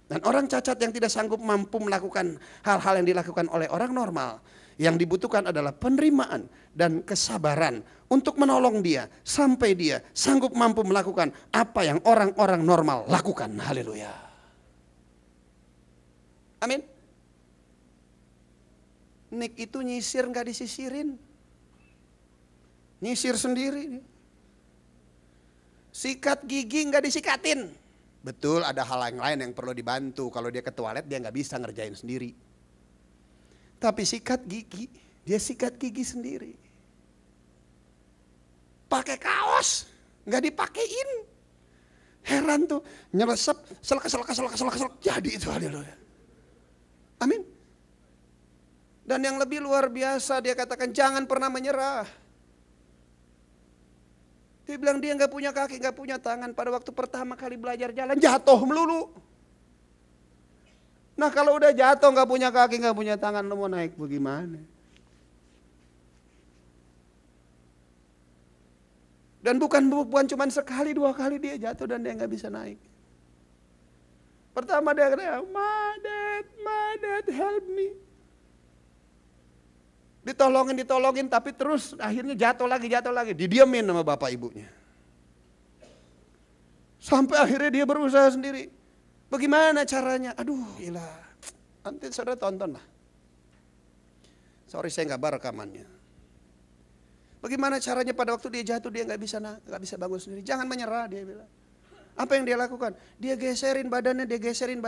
Dan orang cacat yang tidak sanggup mampu melakukan hal-hal yang dilakukan oleh orang normal, yang dibutuhkan adalah penerimaan dan kesabaran untuk menolong dia sampai dia sanggup mampu melakukan apa yang orang-orang normal lakukan. Haleluya. Amin. Nick itu nyisir gak disisirin. Nyisir sendiri. Sikat gigi gak disikatin. Betul ada hal yang lain yang perlu dibantu. Kalau dia ke toilet dia gak bisa ngerjain sendiri. Tapi sikat gigi, dia sikat gigi sendiri. Pakai kaos, nggak dipakein. Heran tuh, nyelesep, selak, jadi itu, haleluya. Amin. Dan yang lebih luar biasa, dia katakan jangan pernah menyerah. Dia bilang dia nggak punya kaki, nggak punya tangan. Pada waktu pertama kali belajar jalan, jatuh melulu. Nah kalau udah jatuh, nggak punya kaki, nggak punya tangan, lo mau naik bagaimana? Dan bukan cuma sekali, 2 kali dia jatuh dan dia nggak bisa naik. Pertama dia kata, Madet, help me. Ditolongin, tapi terus akhirnya jatuh lagi. Didiamin sama bapak ibunya. Sampai akhirnya dia berusaha sendiri. Bagaimana caranya? Aduh, ilah. Nanti saudara tonton lah. Sorry saya nggak bar rekamannya. Bagaimana caranya pada waktu dia jatuh dia nggak bisa bangun sendiri. Jangan menyerah, dia bilang. Apa yang dia lakukan? Dia geserin badannya, dia geserin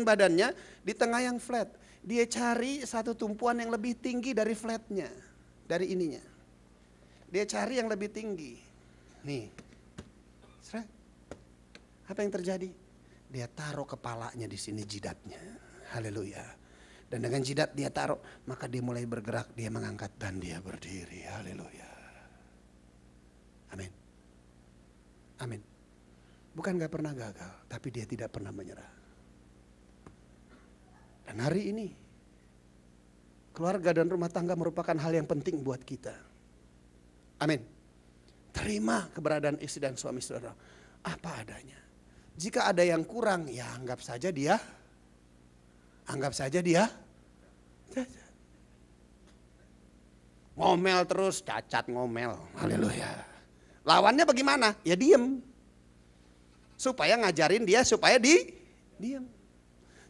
badannya di tengah yang flat. Dia cari satu tumpuan yang lebih tinggi dari flatnya, dari ininya. Dia cari yang lebih tinggi. Nih, apa yang terjadi? Dia taruh kepalanya di sini, jidatnya. Haleluya. Dan dengan jidat dia taruh, maka dia mulai bergerak, dia mengangkat dan dia berdiri. Haleluya. Amin. Amin. Bukan gak pernah gagal, tapi dia tidak pernah menyerah. Dan hari ini, keluarga dan rumah tangga merupakan hal yang penting buat kita. Amin. Terima keberadaan istri dan suami saudara apa adanya. Jika ada yang kurang, ya anggap saja dia ngomel terus, cacat ngomel. Haleluya. Lawannya bagaimana? Ya diem. Supaya ngajarin dia supaya diem.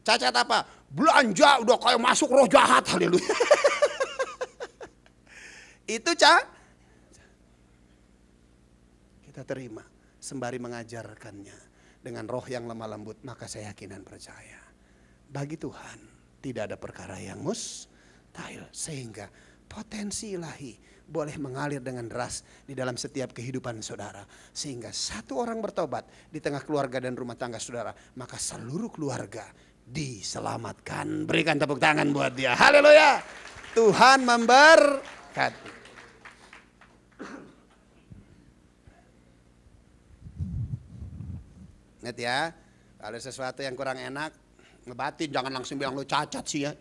Cacat apa? Belanja udah kayak masuk roh jahat. Haleluya. Itu kita terima sembari mengajarkannya dengan roh yang lemah lembut, maka saya yakin dan percaya bagi Tuhan tidak ada perkara yang mustahil, sehingga potensi ilahi boleh mengalir dengan deras di dalam setiap kehidupan saudara, sehingga satu orang bertobat di tengah keluarga dan rumah tangga saudara, maka seluruh keluarga diselamatkan. Berikan tepuk tangan buat dia. Haleluya. Tuhan memberkati. Ingat ya, kalau sesuatu yang kurang enak, ngebatin, jangan langsung bilang lo cacat sih ya.